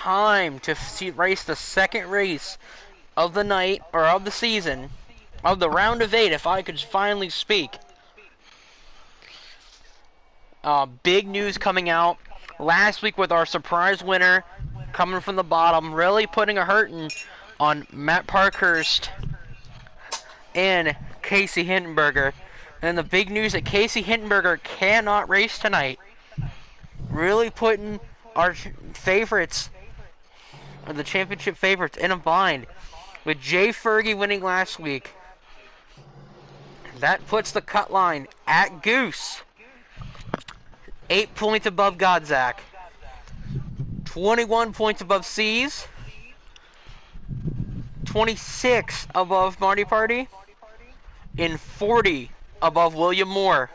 time to race the second race of the night, or of the season, of the round of 8, if I could finally speak. Big news coming out last week with our surprise winner coming from the bottom, really putting a hurting on Matt Parkhurst and Casey Hindenburger. And the big news that Casey Hindenburger cannot race tonight, really putting our favorites, or the championship favorites, in a bind. With Jay Fergie winning last week, that puts the cut line at Goose, 8 points above Godzak, 21 points above C's, 26 above Marty Party, and 40 above William Moore.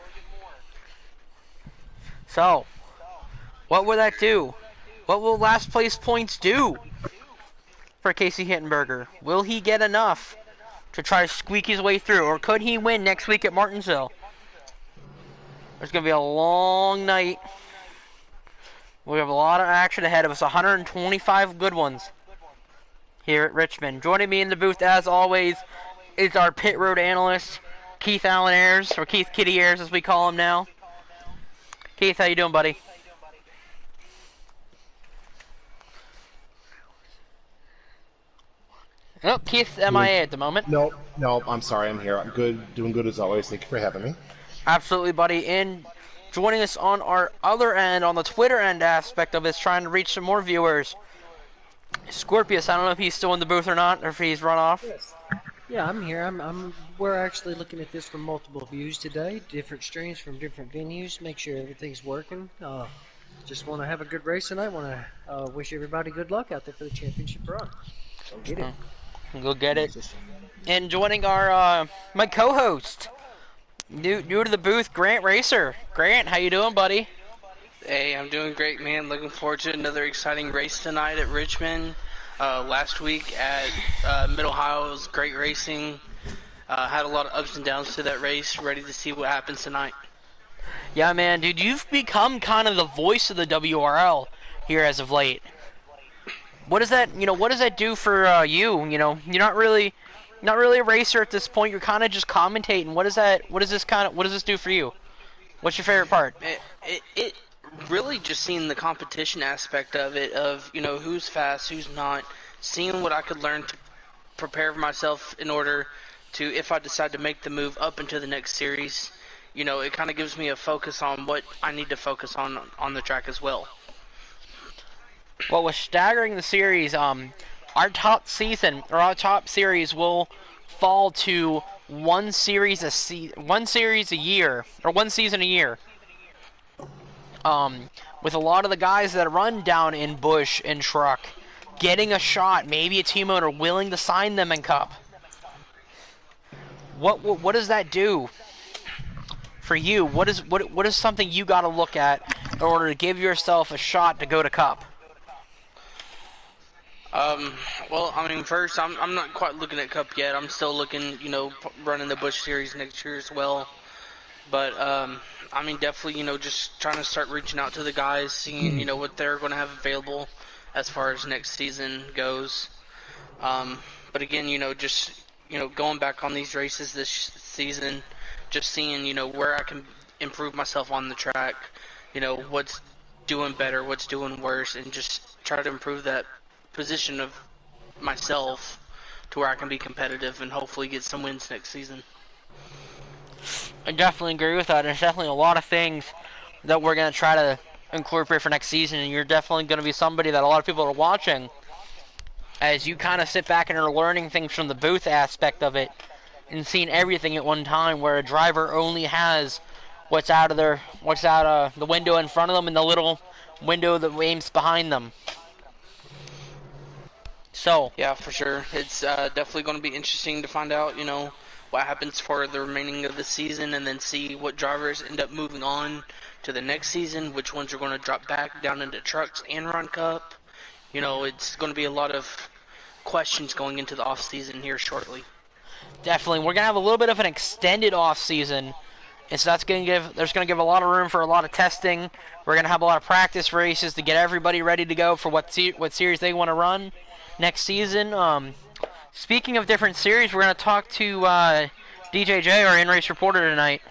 So, what will that do? What will last place points do for Casey Hittenberger? Will he get enough to try to squeak his way through, or could he win next week at Martinsville? There's going to be a long night. We have a lot of action ahead of us, 125 good ones here at Richmond. Joining me in the booth, as always, is our pit road analyst, Keith Allen Ayers, or Keith Kitty Ayers as we call him now. Keith, how you doing, buddy? Oh, Keith's MIA at the moment. No, I'm sorry, I'm here. I'm good, doing good as always. Thank you for having me. Absolutely, buddy. And joining us on our other end, on the Twitter end aspect of this, trying to reach some more viewers, Scorpius. I don't know if he's still in the booth or not, or if he's run off. Yes. Yeah, I'm here. We're actually looking at this from multiple views today, different streams from different venues. Make sure everything's working. Just want to have a good race tonight. Want to wish everybody good luck out there for the championship run. Go get it. Go get it. And joining our my co-host, new to the booth, Grant Racer. Grant, how you doing, buddy? Hey, I'm doing great, man. Looking forward to another exciting race tonight at Richmond. Last week at Mid-Ohio was great racing. Had a lot of ups and downs to that race. Ready to see what happens tonight. Yeah, man, dude, you've become kind of the voice of the WRL here as of late. What does that, what does that do for you? You're not really a racer at this point. You're kind of just commentating. What does this do for you? What's your favorite part? It really just seeing the competition aspect of it, of who's fast, who's not, seeing what I could learn to prepare myself in order to, if I decide to make the move up into the next series, it kind of gives me a focus on what I need to focus on the track as well. Well, with staggering the series, our top series will fall to one season a year. With a lot of the guys that run down in Busch and Truck getting a shot, maybe a team owner willing to sign them in Cup. What does that do for you? What is something you got to look at in order to give yourself a shot to go to Cup? Well, I mean, first, I'm not quite looking at Cup yet. I'm still looking, running the Busch Series next year as well. But, I mean, definitely, just trying to start reaching out to the guys, seeing, what they're going to have available as far as next season goes. But again, just, going back on these races this season, just seeing, where I can improve myself on the track, what's doing better, what's doing worse, and just try to improve that position of myself to where I can be competitive and hopefully get some wins next season. I definitely agree with that. There's definitely a lot of things that we're going to try to incorporate for next season, and you're definitely going to be somebody that a lot of people are watching as you kind of sit back and are learning things from the booth aspect of it and seeing everything at one time, where a driver only has what's out of the window in front of them and the little window that aims behind them. So yeah, for sure. It's definitely going to be interesting to find out, what happens for the remaining of the season, and then see what drivers end up moving on to the next season, which ones are going to drop back down into trucks and run Cup. It's going to be a lot of questions going into the off season here shortly. Definitely. We're going to have a little bit of an extended off season And so that's going to give a lot of room for a lot of testing. We're going to have a lot of practice races to get everybody ready to go for what series they want to run next season. Speaking of different series, we're going to talk to DJJ, our in-race reporter tonight.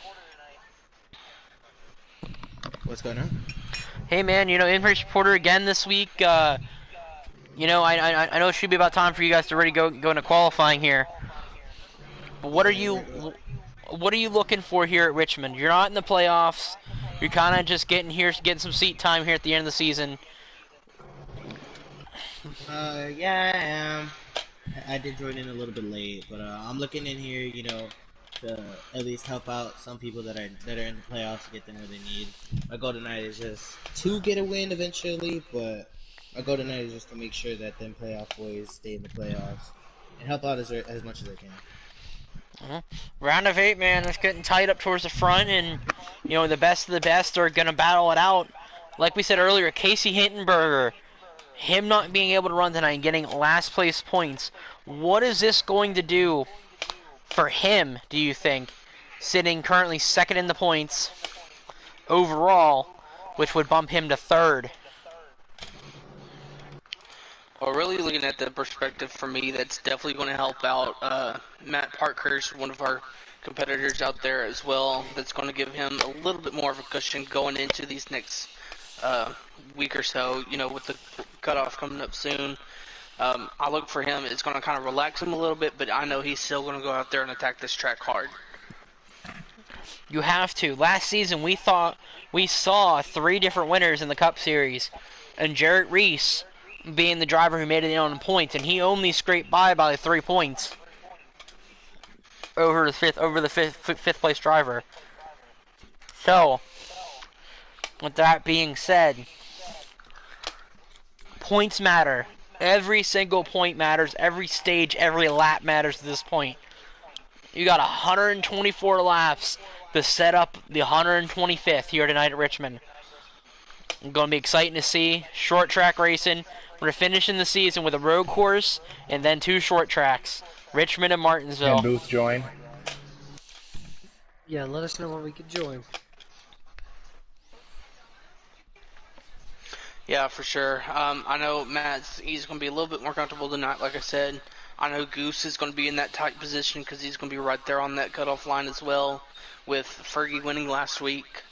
What's going on? Hey man, in-race reporter again this week. I know it should be about time for you guys to ready go into qualifying here. But what are you looking for here at Richmond? You're not in the playoffs. You're kind of just getting some seat time here at the end of the season. Yeah, I am. I did join in a little bit late, but I'm looking in here, to at least help out some people that are in the playoffs to get them where they need. My goal tonight is just to get a win eventually, but my goal tonight is just to make sure that them playoff boys stay in the playoffs and help out as much as I can. Round of 8, man. It's getting tight up towards the front, and the best of the best are gonna battle it out. Like we said earlier, Casey Hindenberger, him not being able to run tonight and getting last place points. What is this going to do for him, do you think? Sitting currently second in the points overall, which would bump him to third. Well, really looking at the perspective for me, that's definitely going to help out Matt Parkhurst, one of our competitors out there as well. That's going to give him a little bit more of a cushion going into these next week or so, with the cutoff coming up soon. I look for him. It's going to kind of relax him a little bit, but I know he's still going to go out there and attack this track hard. You have to. Last season, we saw 3 different winners in the Cup Series, and Jarrett Reese being the driver who made it in on points, and he only scraped by 3 points over the fifth place driver. So, with that being said, points matter. Every single point matters. Every stage, every lap matters at this point. You got 124 laps to set up the 125th here tonight at Richmond. It's going to be exciting to see. Short track racing. We're finishing the season with a road course and then 2 short tracks. Richmond and Martinsville. Can Booth join? Yeah, let us know when we can join. Yeah, for sure. I know he's going to be a little bit more comfortable tonight, like I said. I know Goose is going to be in that tight position because he's going to be right there on that cutoff line as well, with Fergie winning last week.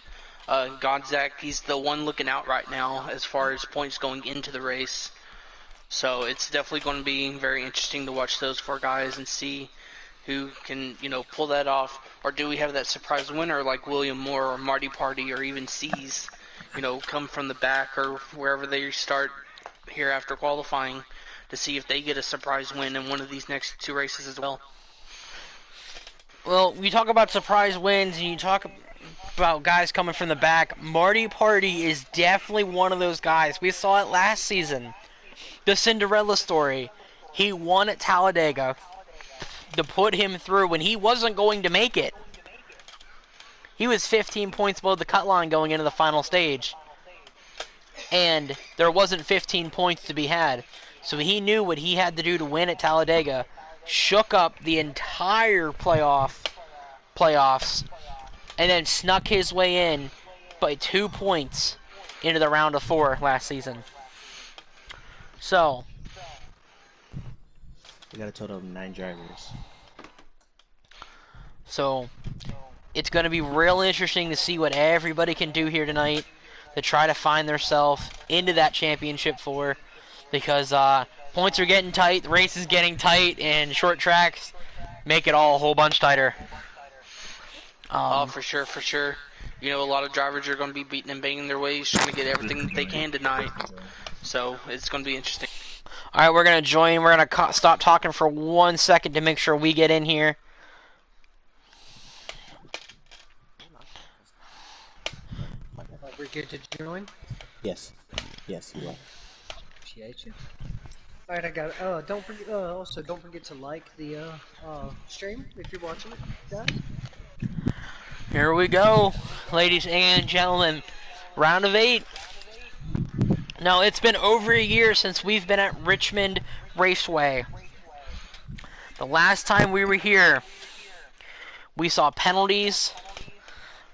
Godzak, he's the one looking out right now as far as points going into the race. So it's definitely going to be very interesting to watch those 4 guys and see who can, pull that off. Or do we have that surprise winner like William Moore or Marty Party or even C's, come from the back or wherever they start here after qualifying to see if they get a surprise win in one of these next 2 races as well. Well, you talk about surprise wins and you talk about guys coming from the back. Marty Party is definitely one of those guys. We saw it last season. The Cinderella story. He won at Talladega to put him through when he wasn't going to make it. He was 15 points below the cut line going into the final stage. And there wasn't 15 points to be had. So he knew what he had to do to win at Talladega. Shook up the entire playoffs. And then snuck his way in by 2 points into the round of 4 last season. So, We got a total of 9 drivers. So, it's going to be real interesting to see what everybody can do here tonight to try to find themselves into that championship 4, because points are getting tight, the race is getting tight, and short tracks make it all a whole bunch tighter. For sure, for sure. A lot of drivers are going to be beating and banging their ways, trying to get everything that they can tonight. So it's going to be interesting. All right, we're going to join. We're going to stop talking for 1 second to make sure we get in here. We're good to join? Yes. Yes, you are. Appreciate you. Alright, I got it. Don't forget, also don't forget to like the stream if you're watching it, guys. Here we go, ladies and gentlemen. Round of 8. Now, it's been over a year since we've been at Richmond Raceway. The last time we were here, we saw penalties,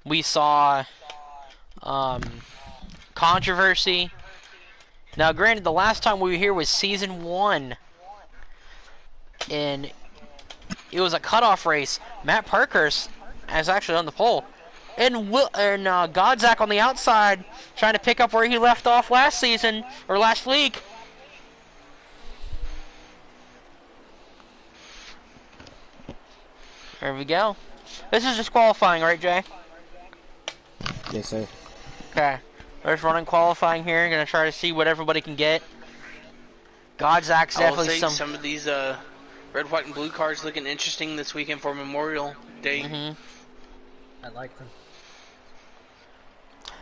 We saw controversy. Now, granted, the last time we were here was season 1, and it was a cutoff race. Matt Parkhurst is actually on the pole, and Godzak on the outside trying to pick up where he left off last season or last week. There we go. This is just qualifying, right, Jay? Yes, sir. Okay. We're just running qualifying here. Gonna try to see what everybody can get. Godzak's I will definitely say some of these red, white, and blue cars looking interesting this weekend for Memorial Day. I like them.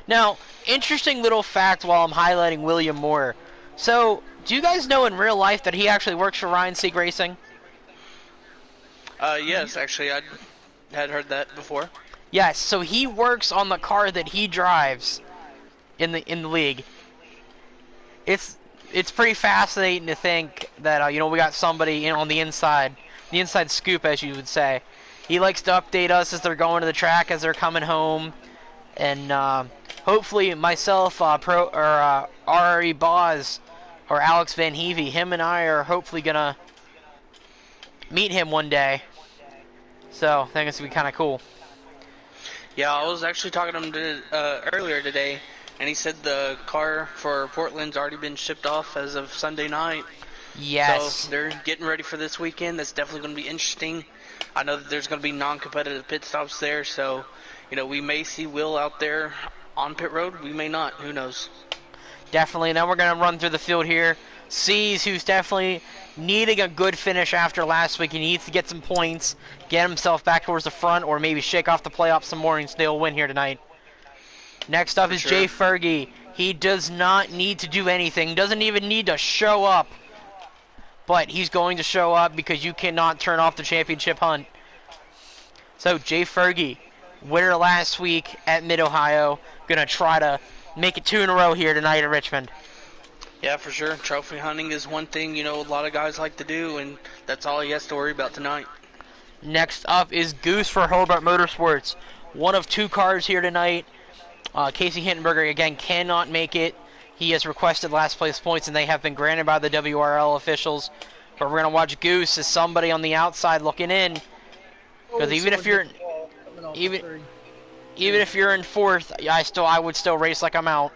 Now, interesting little fact while I'm highlighting William Moore. So, do you guys know in real life that he actually works for Ryan Sieg Racing? Yes, actually, I had heard that before. Yes, so he works on the car that he drives in the league. It's pretty fascinating to think that we got somebody on the inside scoop, as you would say. He likes to update us as they're going to the track, as they're coming home, and hopefully myself, RRE Boz or Alex Van Heavey, him and I are hopefully gonna meet him one day. So I think it's gonna be kind of cool. Yeah, I was actually talking to him earlier today, and he said the car for Portland's already been shipped off as of Sunday night. Yes. So they're getting ready for this weekend. That's definitely going to be interesting. I know that there's going to be non-competitive pit stops there, so we may see Will out there on pit road. We may not. Who knows? Definitely. Now we're going to run through the field here. Sees, who's definitely needing a good finish after last week. He needs to get some points, get himself back towards the front, or maybe shake off the playoffs some more and still win here tonight. Next up is Jay Fergie. He does not need to do anything. Doesn't even need to show up. But he's going to show up because you cannot turn off the championship hunt. So Jay Fergie, winner last week at Mid-Ohio, going to try to make it 2 in a row here tonight at Richmond. Yeah, for sure. Trophy hunting is one thing, a lot of guys like to do, and that's all he has to worry about tonight. Next up is Goose for Hobart Motorsports. One of 2 cars here tonight. Casey Hindenberger, again, cannot make it. He has requested last place points, and they have been granted by the WRL officials. But we're going to watch Goose as somebody on the outside looking in. Because even if you're in 4th, I would still race like I'm out.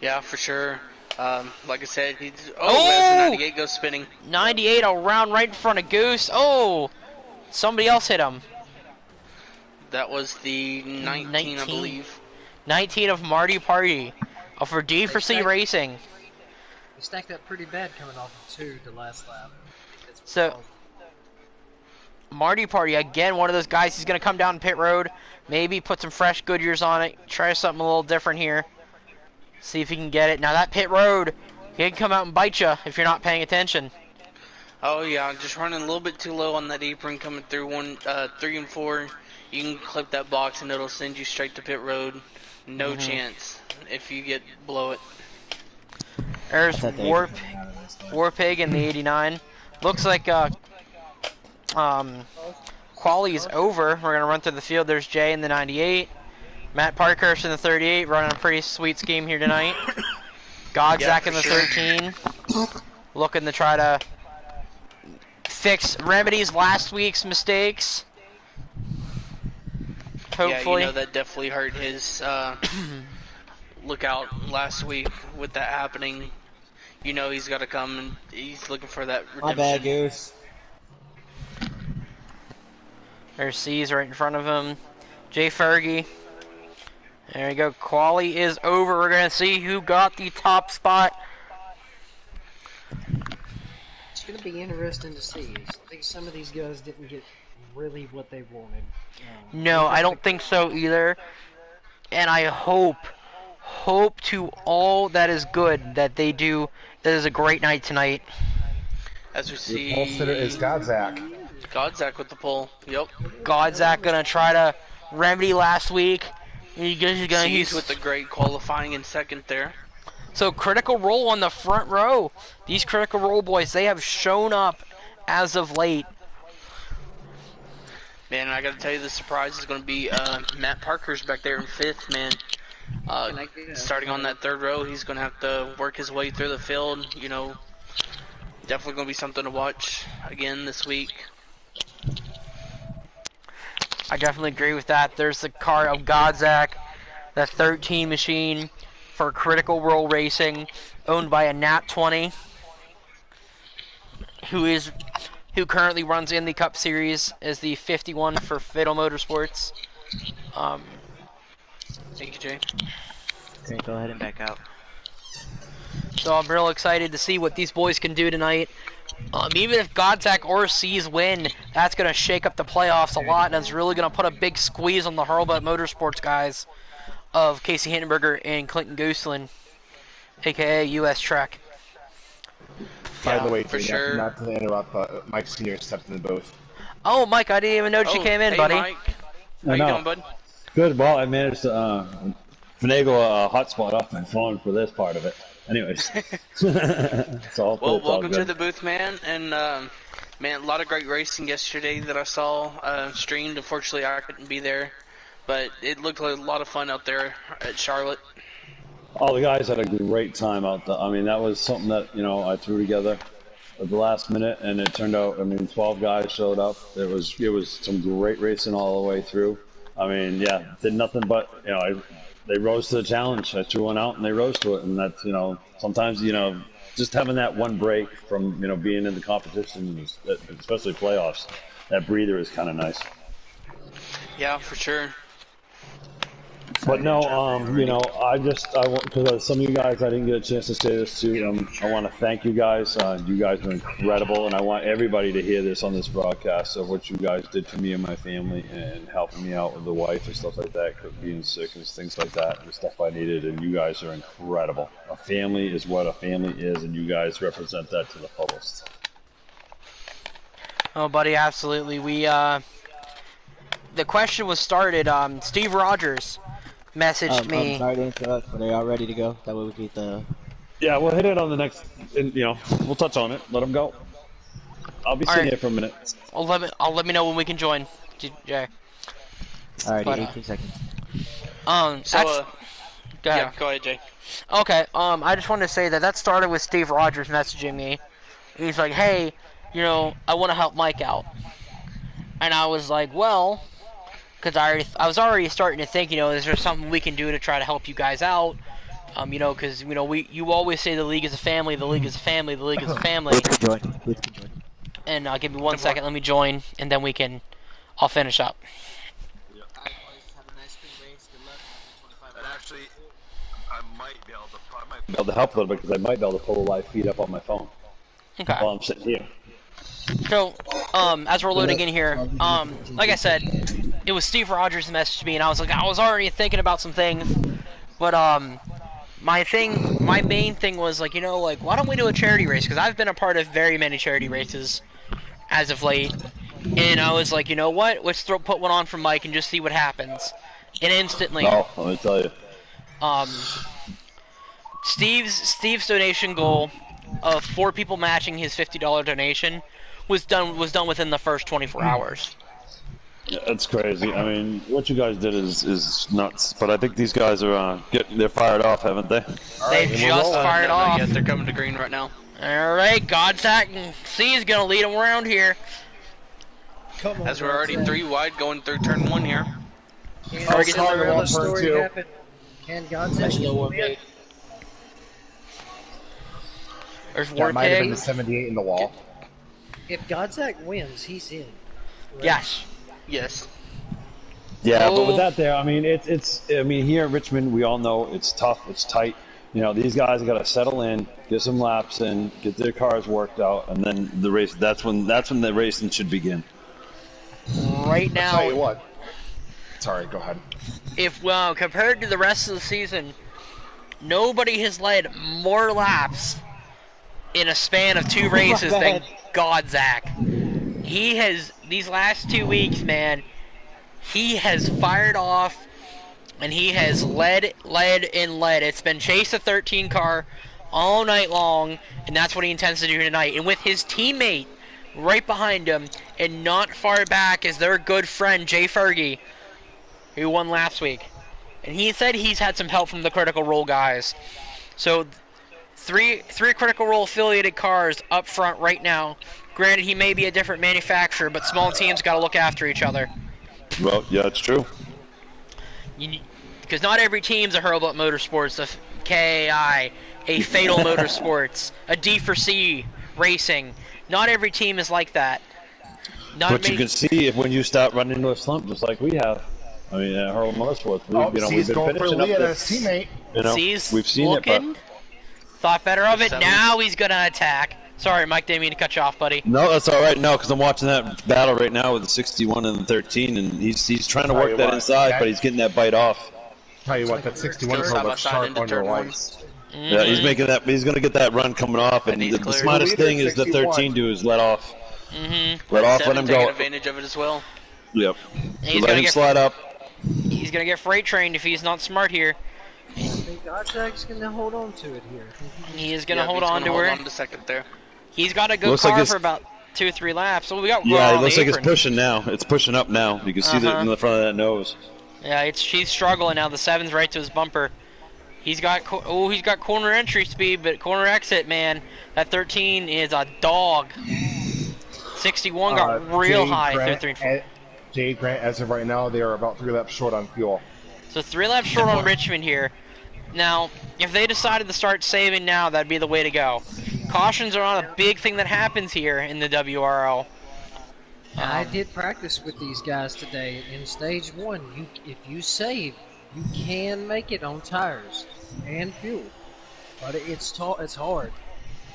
Yeah, for sure. Like I said, as the 98 goes spinning. 98 around right in front of Goose. Oh, somebody else hit him. That was the 19, I believe. 19 of Marty Party for D4C Racing. They stacked up pretty bad coming off of 2 the last lap. So, Marty Party, again, one of those guys, he's going to come down pit road, maybe put some fresh Goodyears on it, try something a little different here. See if he can get it. Now that pit road, he can come out and bite you if you're not paying attention. Oh yeah, just running a little bit too low on that apron coming through 3 and 4. You can clip that box and it'll send you straight to pit road. No chance if you get below it. There's Warpig in the 89. Looks like quali's over. We're gonna run through the field. There's Jay in the 98. Matt Parkhurst in the 38, running a pretty sweet scheme here tonight. Godzak in the 13, looking to try to remedies last week's mistakes. Hopefully. Yeah, that definitely hurt his lookout last week with that happening. He's got to come and he's looking for that redemption. My bad, Goose. There's C's right in front of him. Jay Fergie. There you go. Quali is over. We're going to see who got the top spot. It's going to be interesting to see. I think some of these guys didn't get really what they wanted. No, I don't think so either. And I hope to all that is good that they do. That is a great night tonight. As we see, The pole sitter is Godzak. Godzak with the pole. Yep. Godzak going to try to remedy last week. He's with the great qualifying in second there. So Critical Role on the front row. These Critical Role boys, they have shown up as of late. Man, I gotta tell you, the surprise is gonna be Matt Parker's back there in 5th, man. Starting on that 3rd row, he's gonna have to work his way through the field. You know, definitely gonna be something to watch again this week. I definitely agree with that. There's the car of Godzak, the 13 machine for Critical Role Racing, owned by a Nat 20, who currently runs in the Cup Series as the 51 for Fiddle Motorsports. Thank you, Jay. Okay, go ahead and back out. So I'm real excited to see what these boys can do tonight. Even if Godzak or C's win, that's going to shake up the playoffs a lot, and it's really going to put a big squeeze on the Hurlbut Motorsports guys of Casey Hindenberger and Clinton Gooseland, a.k.a. US Trek. By the way, for Jay, sure. not to interrupt, but Mike Sr. stepped in the booth. Oh, Mike, I didn't even notice you came in, hey, buddy. Mike. How you doing, bud? Good. Well, I managed to finagle a hotspot off my phone for this part of it. Anyways, Well, welcome to the booth, man. And man, a lot of great racing yesterday that I saw streamed. Unfortunately, I couldn't be there, but it looked like a lot of fun out there at Charlotte. All the guys had a great time out there. I mean, that was something that I threw together at the last minute, and it turned out. I mean, 12 guys showed up. It was some great racing all the way through. I mean, yeah, did nothing but they rose to the challenge. I threw one out and they rose to it, and that's sometimes just having that one break from being in the competition, especially playoffs, that breather is kind of nice. Yeah, for sure. But no, because some of you guys I didn't get a chance to say this to. I want to thank you guys. You guys were incredible, and I want everybody to hear this on this broadcast of what you guys did for me and my family, and helping me out with the wife and stuff like that, being sick and things like that, the stuff I needed. And you guys are incredible. A family is what a family is, and you guys represent that to the fullest. Oh, buddy, absolutely. The question was started. Steve Rogers messaged me. I'm sorry to interrupt, but are y'all ready to go? That way we get the... Yeah, we'll hit it on the next, we'll touch on it. Let them go. I'll be sitting here for a minute. I'll let me know when we can join, Jay. Alrighty, 18 seconds. Go ahead. Yeah, go ahead, Jay. Okay, I just wanted to say that started with Steve Rogers messaging me. He's like, hey, I want to help Mike out. And I was like, well... Because I was already starting to think, is there something we can do to try to help you guys out? Because you always say the league is a family, the league is a family, the league is a family. Please join. And give me 1 second, let me join, and then I'll finish up. And actually, I might be able to help a little bit because I might be able to pull a live feed up on my phone Okay. while I'm sitting here. So, as we're loading in here, like I said, it was Steve Rogers who messaged me, and I was already thinking about some things, but, my main thing was, why don't we do a charity race, because I've been a part of very many charity races as of late, and I was like, you know what, let's put one on for Mike and just see what happens, and instantly... Oh, let me tell you. Steve's donation goal of 4 people matching his $50 donation was done within the first 24 hours. Yeah, that's crazy. I mean, what you guys did is nuts. But I think these guys are they're fired off, haven't they? They just fired off. Yeah, they're coming to green right now. All right, Godzak and C is gonna lead them around here. As we're already 3 wide going through turn 1 here. Can Cinderella story happen? Can Godzak win? There's That might have been Warpig. the 78 in the wall. If Godzak wins, he's in. Right? Yes. Yes. Yeah, Oh. but with that there, I mean, I mean, here in Richmond, we all know it's tough, it's tight. These guys got to settle in, get some laps in, get their cars worked out, and then the race. That's when the racing should begin. Right now. Tell you what. Sorry, go ahead. Compared to the rest of the season, nobody has led more laps in a span of 2 races than Godzak. He has, these last 2 weeks, man, he has fired off, and he has led. It's been chase the 13 car all night long, and that's what he intends to do tonight. And with his teammate, right behind him, and not far back is their good friend Jay Fergie, who won last week. And he said he's had some help from the Critical Role guys. So three Critical Role affiliated cars up front right now. Granted, he may be a different manufacturer, but small teams got to look after each other. Well, yeah, it's true. Because not every team's a Hurlbut Motorsports, a KAI, a Fatal Motorsports, a D4C Racing. Not every team is like that. But you can see if when you start running into a slump, just like we have. I mean, Hurlbut Motorsports, we've been going for finishing Lee up and his teammate. C's we've seen looking, it, thought better of it. Now he's gonna attack. Sorry, Mike, didn't mean to cut you off, buddy. No, that's all right. No, because I'm watching that battle right now with the 61 and the 13, and he's trying to work that inside, but he's getting that bite off. Tell you what, that 61 is looks sharp on your lights. Yeah, he's making that. He's going to get that run coming off, and the smartest thing is the 13 do is let off. Let off, let him go. Taking advantage of it as well. Yep. He's Let him slide up. He's gonna get freight trained if he's not smart here. I think Godzak's going to hold on to it here. He is gonna hold on to her. Hold on to second there. He's got a good Looks car like for about 2 or 3 laps. So we got Yeah, Raw it looks on like the it's apron. pushing now. It's pushing up now. You can see that in the front of that nose. Yeah, she's struggling now. The 7's right to his bumper. He's got corner entry speed, but corner exit, man, that 13 is a dog. 61 got real high. Jay Grant, as of right now, they are about 3 laps short on fuel. So 3 laps short on Richmond here. Now, if they decided to start saving now, that'd be the way to go. Cautions are not a big thing that happens here in the WRL. I did practice with these guys today. In stage 1, if you save, you can make it on tires and fuel, but it's hard.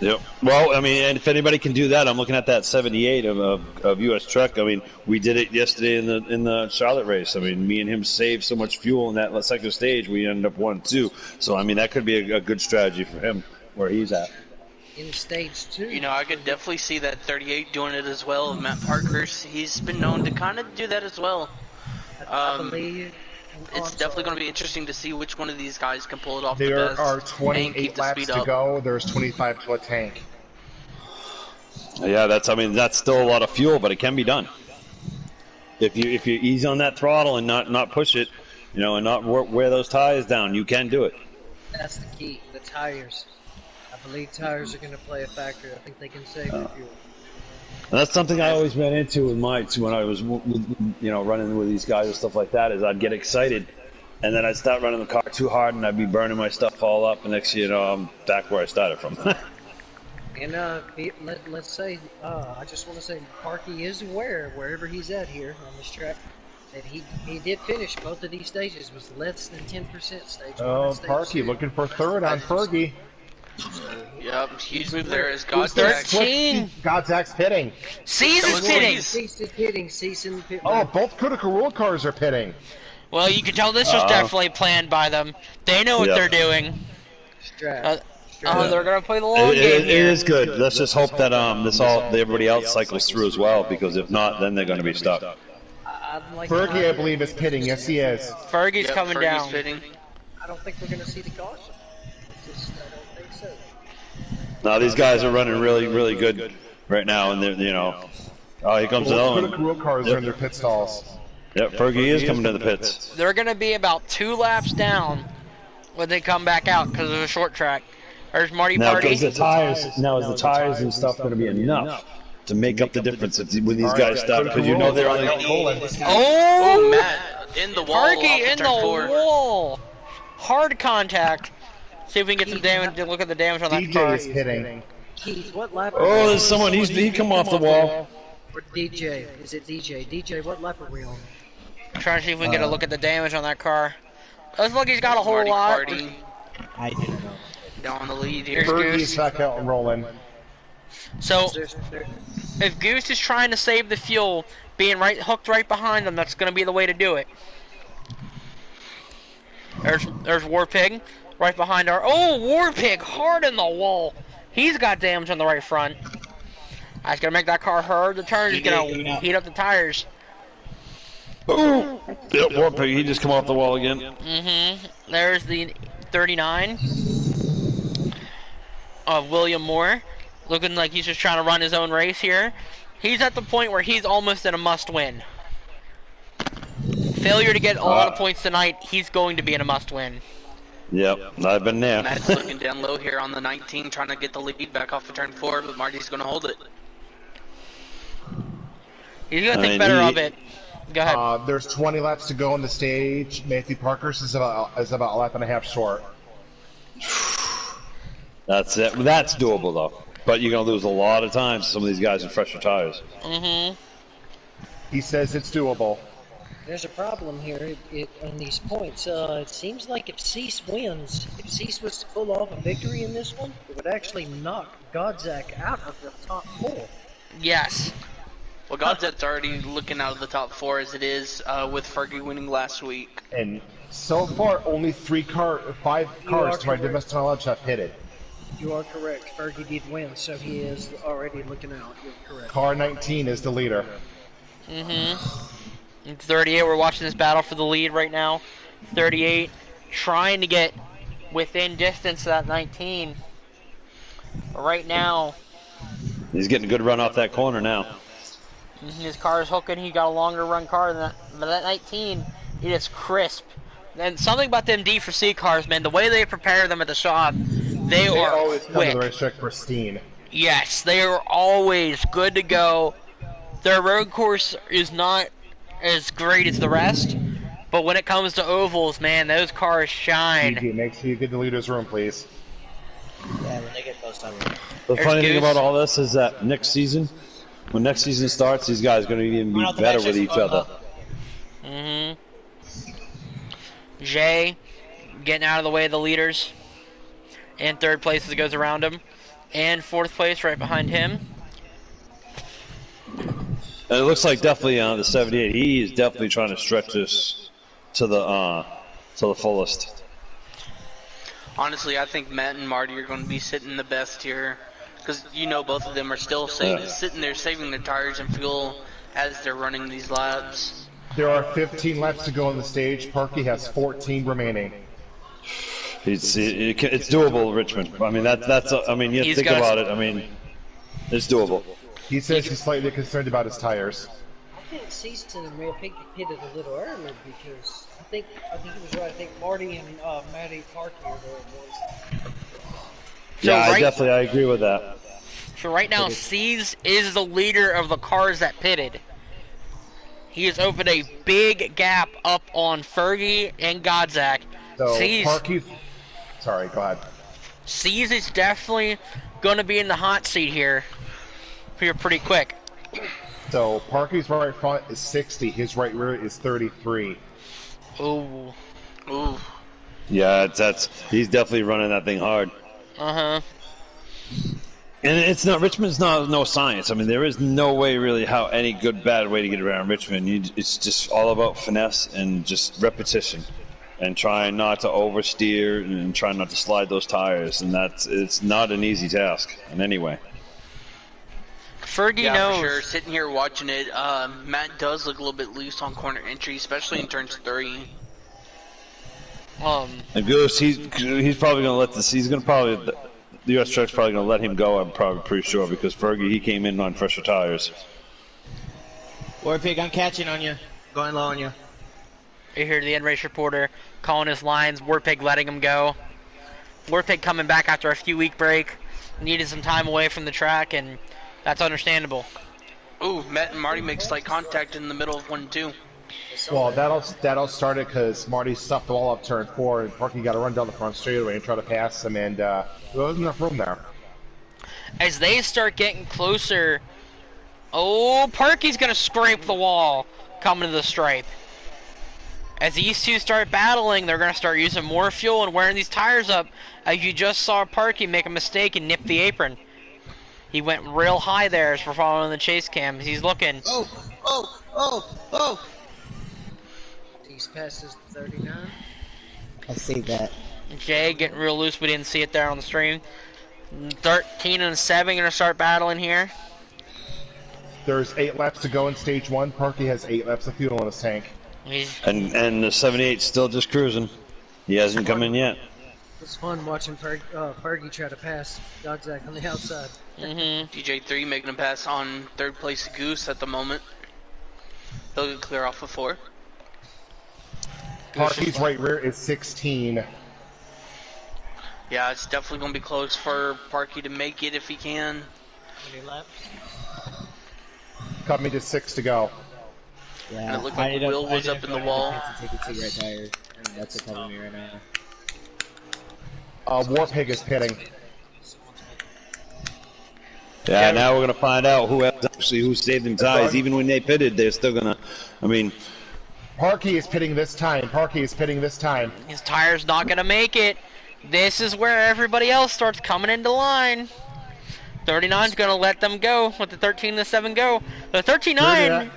Yep. Well, I mean, and if anybody can do that, I'm looking at that 78 of US Truck. I mean, we did it yesterday in the Charlotte race. I mean, me and him saved so much fuel in that second stage, we ended up 1-2. So I mean, that could be a good strategy for him where he's at. In stage 2, You know, I could definitely see that 38 doing it as well. Matt Parkhurst, he's been known to kind of do that as well. I believe. It's definitely going to be interesting to see which one of these guys can pull it off the There best are and keep 28 the laps speed to up. go. There's 25 to a tank. Yeah, that's still a lot of fuel, but it can be done. If you ease on that throttle and not push it, and not wear those tires down, you can do it. That's the key. The tires. I believe tires are going to play a factor. I think they can save the fuel. And that's something I always ran into with when I was running with these guys and stuff like that. Is I'd get excited, and then I'd start running the car too hard, and I'd be burning my stuff all up, and next thing you know, I'm back where I started from. And let's say, I just want to say, Parky is aware, wherever he's at here on this track, that he did finish both of these stages, was less than 10% stage 1 Oh, and stage Parky 2. looking for third on Fergie. Yep, huge move there is Who's Godzak. 13. Godzak's pitting. Cease is pitting. Cease is hitting, Cease in the pit Oh, lane. both Critical Role cars are pitting. Well, you can tell this was definitely planned by them. They know what they're doing. Strap. They're gonna play the long game It here. is good. Let's just hope that everybody else cycles through as well, because if not, then they're going to be stuck. Fergie, I believe, is pitting. Yes, he is. Fergie's coming Fergie's down. Fitting. I don't think we're going to see the caution. I don't think so. Now these guys are running really, really good right now, and they're oh, here comes another Both one. Critical Role cars are in their pit stalls. Yep, Fergie is coming to the pits. They're gonna be about 2 laps down when they come back out because of a short track. There's Marty Now, Party. is the tires and stuff going to be enough to make up the difference when these guys stop? Because they're only. Oh, Matt in the wall. Parky off of in the turn 4. wall. Hard contact. See if we can get some damage. Look at the damage on that DJ car. is pitting. Keith, what lap are Oh, we there's someone. He come off the wall. Or DJ? Is it DJ? DJ, what lap are we on? Trying to see if we can get a look at the damage on that car. Looks like he's got a whole Marty lot. Party I do know. down the lead here. Fergie's back out and rolling. So, if Goose is trying to save the fuel, being hooked right behind him, that's going to be the way to do it. There's Warpig right behind our. Oh, Warpig hard in the wall. He's got damage on the right front. That's going to make that car hard. The turn is going to heat up the tires. Ooh. Yep, Warpig. He just come off the wall again. Mm-hmm. There's the 39 of William Moore. Looking like he's just trying to run his own race here. He's at the point where he's almost in a must-win. Failure to get a lot of points tonight, he's going to be in a must-win. Yep, I've been there. Matt's looking down low here on the 19, trying to get the lead back off of turn 4, but Marty's going to hold it. He's going to think better of it. Go ahead. There's 20 laps to go on the stage. Matthew Parker's is about a lap and a half short. That's it. That's doable though. But you're gonna lose a lot of time to some of these guys in fresher tires. He says it's doable. There's a problem here on these points. It seems like if Cease wins, if Cease was to pull off a victory in this one, it would actually knock Godzak out of the top 4. Yes. Well, Godzak's already looking out of the top 4 as it is, with Fergie winning last week. And so far, only 5 cars to my domestic knowledge have hit it. You are correct. Fergie did win, so he is already looking out. You're correct. Car 19 is the leader. In 38, we're watching this battle for the lead right now. 38 trying to get within distance of that 19. But right now, He's getting a good run off that corner now. his car is hooking. He got a longer run car than that. But that 19, it is crisp. And something about them D4C cars, man, the way they prepare them at the shop, they are always come to quick. the racetrack pristine. Yes, they are always good to go. Their road course is not as great as the rest, but when it comes to ovals, man, those cars shine. GG, make sure you get the leader's room, please. Yeah, when they get close to me. The There's funny thing Goose. about all this is that next season, when next season starts, these guys are going to even be better with each other. Jay getting out of the way of the leaders. In third place as it goes around him. And fourth place right behind him. And it looks like definitely the 78. He is definitely trying to stretch this to the fullest. Honestly, I think Matt and Marty are going to be sitting the best here. Because, both of them are still sitting there saving their tires and fuel as they're running these laps. There are 15 laps to go on the stage. Parky has 14 remaining. It's doable, Richmond. I mean, that's. I mean, you think about it. I mean, it's doable. He says he's slightly concerned about his tires. I think Ceaston may have pitted a little early because I think he was right. I think Marty and Matty Parker were the ones. So Yeah, I agree with that. So right now, Cease is the leader of the cars that pitted. He has opened a big gap up on Fergie and Godzak. So Cease, Parky's... Sorry, go ahead. Cease is definitely going to be in the hot seat here pretty quick. So Parky's right front is 60. His right rear is 33. Ooh. Yeah, he's definitely running that thing hard. Uh-huh. And it's not Richmond's no science. I mean, there is no way really how any bad way to get around Richmond. It's just all about finesse and just repetition, and trying not to oversteer and trying not to slide those tires. And it's not an easy task in any way. Fergie Yeah, knows. for sure. Sitting here watching it, Matt does look a little bit loose on corner entry, especially in turns 3. And Goose, he's probably going to let this. He's going to probably. The US truck's probably going to let him go, I'm probably pretty sure, because Fergie, he came in on fresher tires. Warpig, I'm catching on you. Going low on you. You hear the end race reporter calling his lines, Warpig letting him go. Warpig coming back after a few week break, needed some time away from the track, and that's understandable. Ooh, Matt and Marty make slight contact in the middle of 1-2. Well, that'll start it because Marty stuffed the wall up turn 4, and Parky got to run down the front straightaway and try to pass him, and there wasn't enough room there. As they start getting closer, Parky's going to scrape the wall coming to the stripe. As these two start battling, they're going to start using more fuel and wearing these tires up, as you just saw Parky make a mistake and nip the apron. He went real high there as we're following the chase cam. He's looking. Oh! He's passes 39. I see that. Jay getting real loose. We didn't see it there on the stream. 13 and 7 going to start battling here. There's 8 laps to go in stage 1. Parky has 8 laps of fuel in his tank. And the 78's still just cruising. He hasn't come in yet. It's fun watching Fergie try to pass Godzak on the outside. DJ3 making a pass on third place Goose at the moment. They'll get clear off of 4. Parky's right rear is 16. Yeah, it's definitely going to be close for Parky to make it if he can. How many laps? Coming to 6 to go. Yeah, And it looked like Will was up in the wall. Take a 2 right tires, and that's what's helping me right now. Warpig is pitting. Yeah, now we're gonna find out who's saving ties. Even when they pitted, they're still gonna. I mean, Parky is pitting this time. Parky is pitting this time. His tire's not gonna make it. This is where everybody else starts coming into line. 39's gonna let them go. Let the 13 and the 7 go. The 39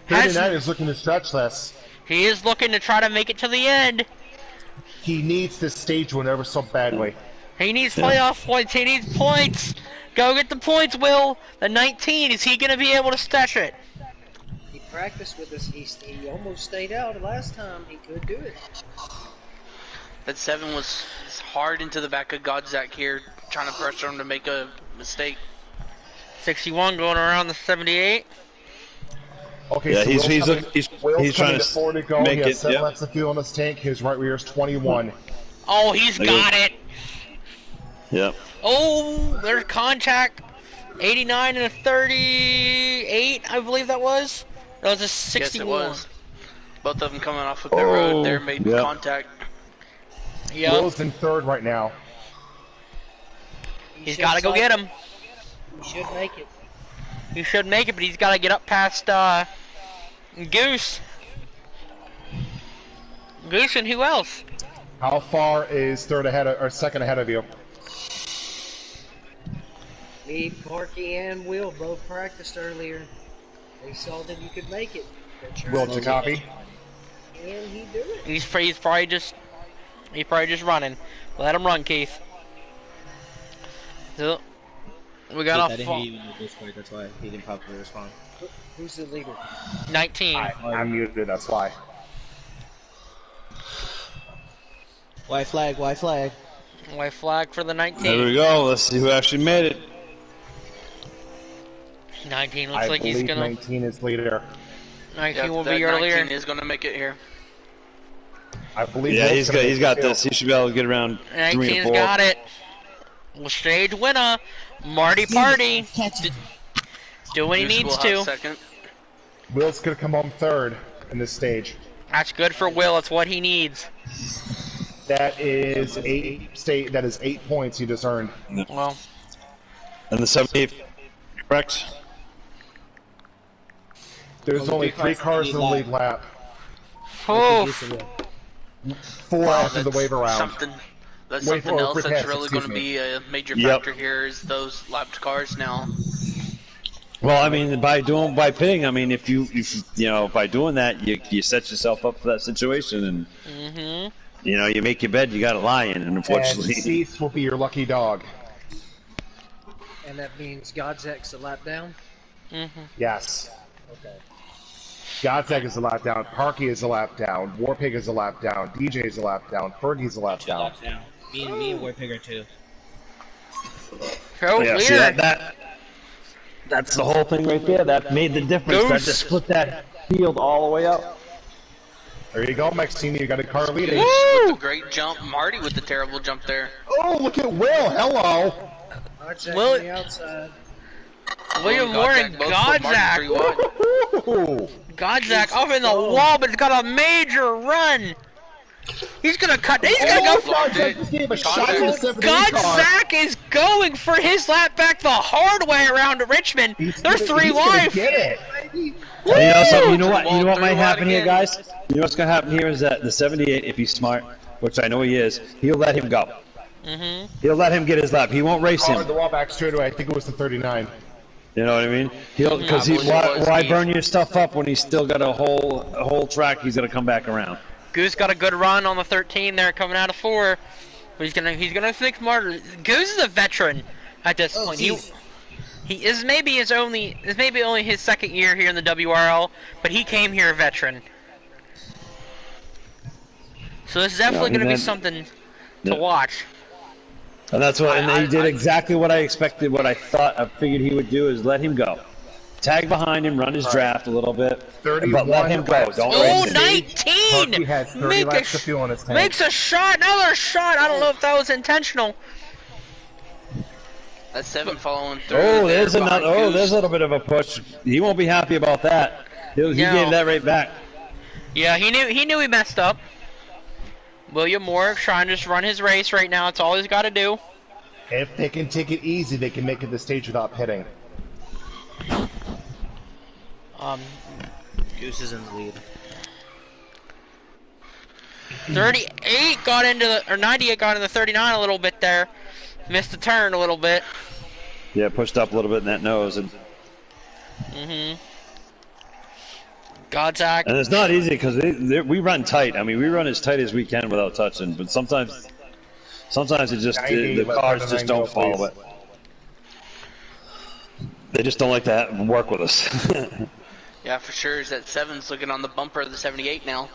39 is looking to stretch this. He is looking to try to make it to the end. He needs this stage win ever so badly. He needs playoff points. He needs points. Go get the points, Will. The 19, is he going to be able to stretch it? He practiced with us. He almost stayed out last time. He could do it. That 7 was hard into the back of Godzak here, trying to pressure him to make a mistake. 61 going around the 78. Okay, yeah, so he's trying to 4 to go. make He has it. 7 laps of fuel in his tank. His right rear is 21. Oh, he's got it. Yep. Oh, there's contact. 89 and a 38, I believe that was. That was a 61. Yes, it was. Both of them coming off of the road there made contact. Yep. Will's in 3rd right now. He's got to go get him. He should make it. He should make it, but he's got to get up past Goose. Goose and who else? How far is 2nd ahead of you? Me, Parky, and Will both practiced earlier. They saw that you could make it. Will, to copy? And he do it. He's probably just running. Let him run, Keith. So, we got I off didn't hear you in the Discord, that's why he didn't properly respond. Who's the leader? 19. I'm muted, that's why. White flag, white flag. White flag for the 19. There we go. Let's see who actually made it. 19 looks I like he's believe gonna. 19 is leader. 19 will that be earlier. 19 is going to make it here. I believe. Yeah, Will's he's got this. He should be able to get around 3 and 19's 4. got it. Well, stage winner, Marty Party. Do what he Goose needs will to. have second. Will's gonna come home 3rd in this stage. That's good for Will. It's what he needs. That is 8 points he just earned. Well, And the 78, correct? There's only 3 cars in the lead lap. oh, 4 after the wave around. That's Wait, something else for that's pass, really going excuse to me. be a major Yep. factor here is those lapped cars now. Well, I mean, by pitting, I mean, if you know, by doing that, you set yourself up for that situation, and you know, you make your bed, you got to lie in, and unfortunately, And Cease will be your lucky dog. And that means Godzak's a lap down? Yes. Okay. Godzak is a lap down. Parky is a lap down. Warpig is a lap down. DJ is a lap down. Fergie's a lap down. Laps down. Me and Warpig are 2. go yeah, leader. see that's the whole thing right there. That made the difference. That just split that field all the way up. There you go, Maxine. You got a car leading. With the great jump. Marty with the terrible jump there. Oh, look at Will. Hello. Godzak Will- on the outside. William Moore and both put Marty 3 Godzak. wide. Ooh. Godzak up in the wall, but it's got a major run. He's gonna cut. He's gonna go. Godzak just gave a shot to the 78 car. Godzak is going for his lap back the hard way around Richmond. They're 3 He's gonna wide. get it. And you know something? You know what? Wall You know what might three wide happen here, again. guys? You know what's gonna happen here is that the 78, if he's smart, which I know he is, he'll let him go. He'll let him get his lap. He won't race Oh, him. the wall back straightaway. I think it was the 39. You know what I mean? Because I believe it was why Keith. burn your stuff up when he's still got a whole track? He's gonna come back around. Goose got a good run on the 13 there, coming out of 4. But he's gonna think smarter. Goose is a veteran at this point. He is maybe only his 2nd year here in the WRL, but he came here a veteran. So this is definitely Yeah, gonna be then- something to watch. And that's what, and he did exactly what I expected, what I figured he would do is let him go. Tag behind him, run his draft a little bit, but let him go. Don't Oh, race him. 19! He has 30 laps of fuel in his tank. Makes a shot, another shot. I don't know if that was intentional. That's 7 following through. Oh, there's there another. behind Oh, Goose. there's a little bit of a push. He won't be happy about that. He No. gave that right back. Yeah, he knew he messed up. William Moore trying to just run his race right now. It's all he's got to do. If they can take it easy, they can make it to the stage without pitting. Goose is in the lead. 38 got into the, or 98 got into the 39 a little bit there. Missed the turn a little bit. Yeah, pushed up a little bit in that nose, and Godzak. and it's not easy because we run tight. I mean, we run as tight as we can without touching, but sometimes it just the cars just don't follow it. They just don't like to work with us. Yeah, for sure. Is that 7's looking on the bumper of the 78 now.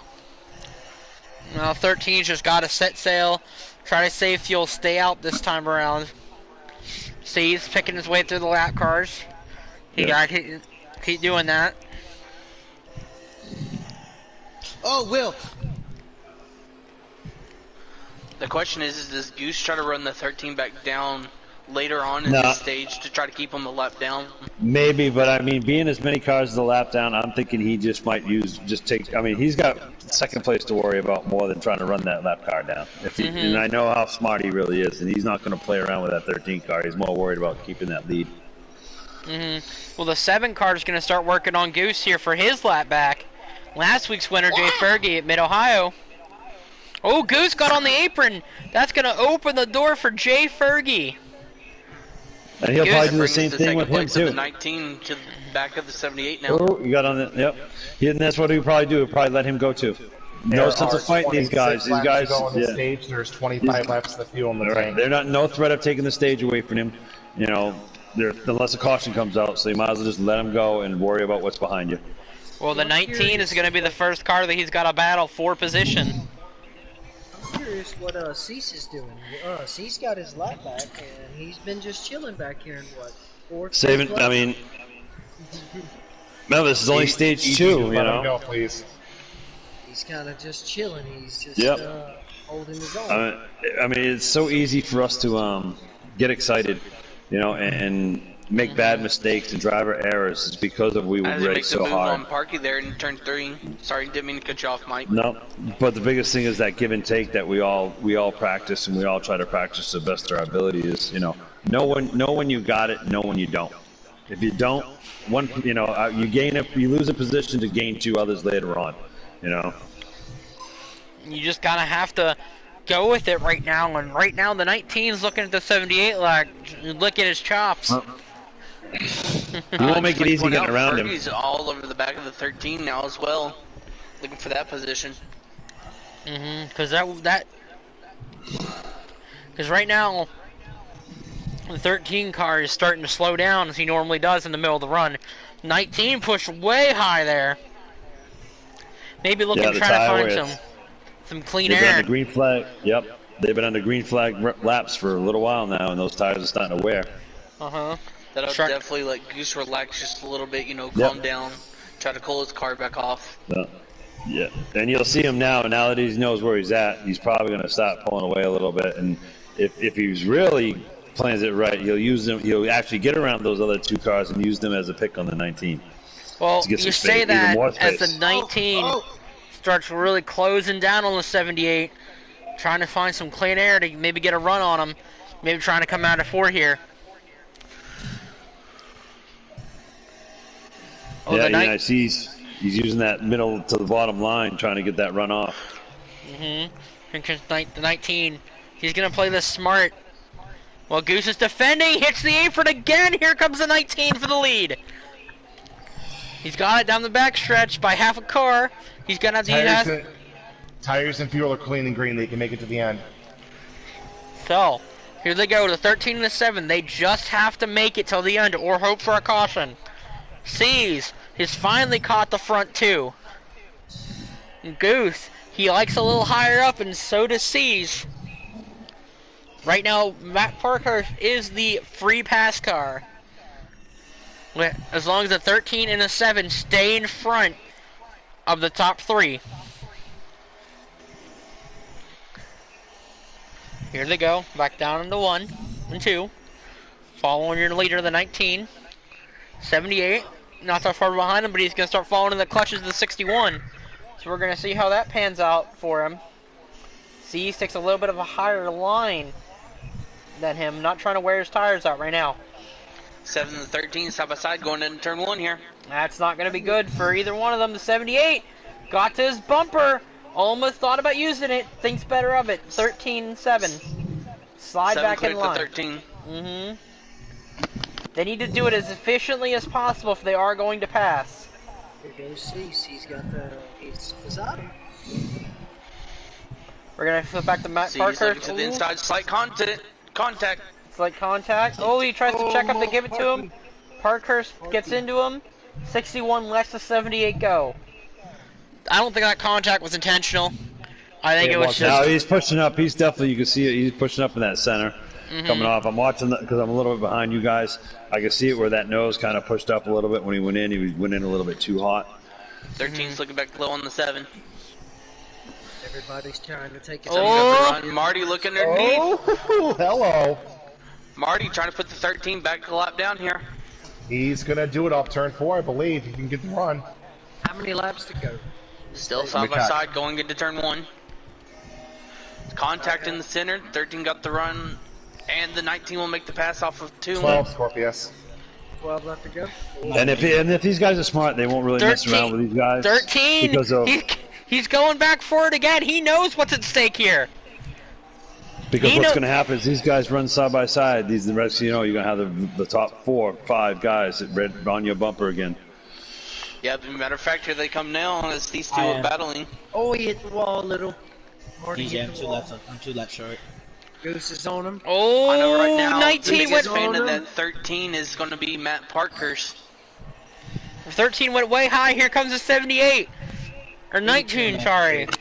Well, 13's just got to set sail, try to save fuel, stay out this time around. See, he's picking his way through the lap cars. He got to keep doing that. Oh, Will! The question is does Goose try to run the 13 back down later on in this stage to try to keep him a lap down? Maybe, but I mean, being as many cars as a lap down, I'm thinking he just might I mean, he's got second place to worry about more than trying to run that lap car down. And I know how smart he really is, and he's not going to play around with that 13 car. He's more worried about keeping that lead. Well, the 7 car is going to start working on Goose here for his lap back. Last week's winner, Jay Fergie at Mid-Ohio. Oh, Goose got on the apron. That's going to open the door for Jay Fergie. And he'll probably do the Brings same the thing second with him, place of too. the 19 to the back of the 78 now. Oh, you got on the, yep. And that's what he'll probably do. He'll probably let him go, too. No sense of fighting these guys. These guys, on the stage, there's 25 laps of fuel in the tank. They're not no threat of taking the stage away from him. You know, unless a caution comes out, so you might as well just let him go and worry about what's behind you. Well, the 19 is going to be the first car that he's got to battle for position. I'm curious what Cease is doing. Cease got his lap back, and he's been just chilling back here in what, 4th? Saving, I mean, remember, this is only stage 2, you know. Go, please. He's kind of just chilling. He's just holding his own. I mean, it's so easy for us to get excited, you know, and make bad mistakes and driver errors. It's because we race so hard. On Parky there in turn 3. Sorry, didn't mean to cut you off, Mike. No, but the biggest thing is that give and take that we all practice, and we all try to practice to the best of our ability. Is, you know when you got it, know when you don't. If you don't, you lose a position to gain 2 others later on. You know. You just kind of have to go with it right now. And right now, the 19's looking at the 78 like licking his chops. You won't make it easy getting around him. He's all over the back of the 13 now as well, looking for that position. Because right now the 13 car is starting to slow down as he normally does in the middle of the run. 19 pushed way high there. Maybe looking to try to find some clean air. They've been on the green flag. Yep, they've been on the green flag laps for a little while now, and those tires are starting to wear. That'll definitely let Goose relax just a little bit, calm down, try to cool his car back off. Yeah, and you'll see him now that he knows where he's at, he's probably going to start pulling away a little bit, and if he's really plans it right, he'll actually get around those other 2 cars and use them as a pick on the 19. Well, you say that as the 19 starts really closing down on the 78, trying to find some clean air to maybe get a run on him, maybe trying to come out of 4 here. I see he's using that middle to the bottom line, trying to get that run off. And the 19, he's going to play this smart. Well, Goose is defending, hits the apron again. Here comes the 19 for the lead. He's got it down the back stretch by half a car. He's gonna have tires and fuel are clean and green. They can make it to the end. So, here they go, the 13 and the 7. They just have to make it till the end or hope for a caution. Sees, he's finally caught the front 2. And Goose, he likes a little higher up, and so does Sees. Right now, Matt Parker is the free pass car. As long as a 13 and a 7 stay in front of the top 3. Here they go, back down into 1 and 2. Following your leader, the 19. 78, not that far behind him, but he's going to start falling in the clutches of the 61. So we're going to see how that pans out for him. Cease takes a little bit of a higher line than him, not trying to wear his tires out right now. 7 and 13 side by side going into turn 1 here. That's not going to be good for either one of them. The 78 got to his bumper, almost thought about using it, thinks better of it. 13-7. Slide 7 back in clear line. to 13. They need to do it as efficiently as possible if they are going to pass. Here goes Cease. He's beside him. We're going to flip back to Matt See, Parker. to the inside, slight contact. Slight contact. Oh, he tries to check up, they give it to him. Parkhurst gets into him. 61 lets the 78 go. I don't think that contact was intentional. I think it was just... No, he's pushing up. He's definitely, you can see it, he's pushing up in that center. Coming off. I'm watching because I'm a little bit behind you guys. I can see it where that nose kind of pushed up a little bit when he went in. He went in a little bit too hot. 13's looking back low on the 7. Everybody's trying to take it. Run. Marty looking underneath. Oh, hello. Marty trying to put the 13 back a lap down here. He's going to do it off turn 4, I believe. He can get the run. How many laps to go? Still side by side going into turn 1. Contact in the center. 13 got the run. And the 19 will make the pass off of 2. 12, Scorpius. 12 left to go. And if these guys are smart, they won't really mess around with these guys. 13! Because of, he's going back for it again. He knows what's at stake here. Because what's going to happen is these guys run side by side. The rest, you know, you're going to have the top 4 or 5 guys that on your bumper again. Yeah, as a matter of fact, here they come now as these 2 are battling. Oh, he hit the wall a little. Marty DJ, hit the wall. I'm 2 laps short. Goose is on him. Oh, I know right now, 19 the biggest went fan of that 13 is going to be Matt Parkhurst. 13 went way high. Here comes the 78. Or 19, sorry. And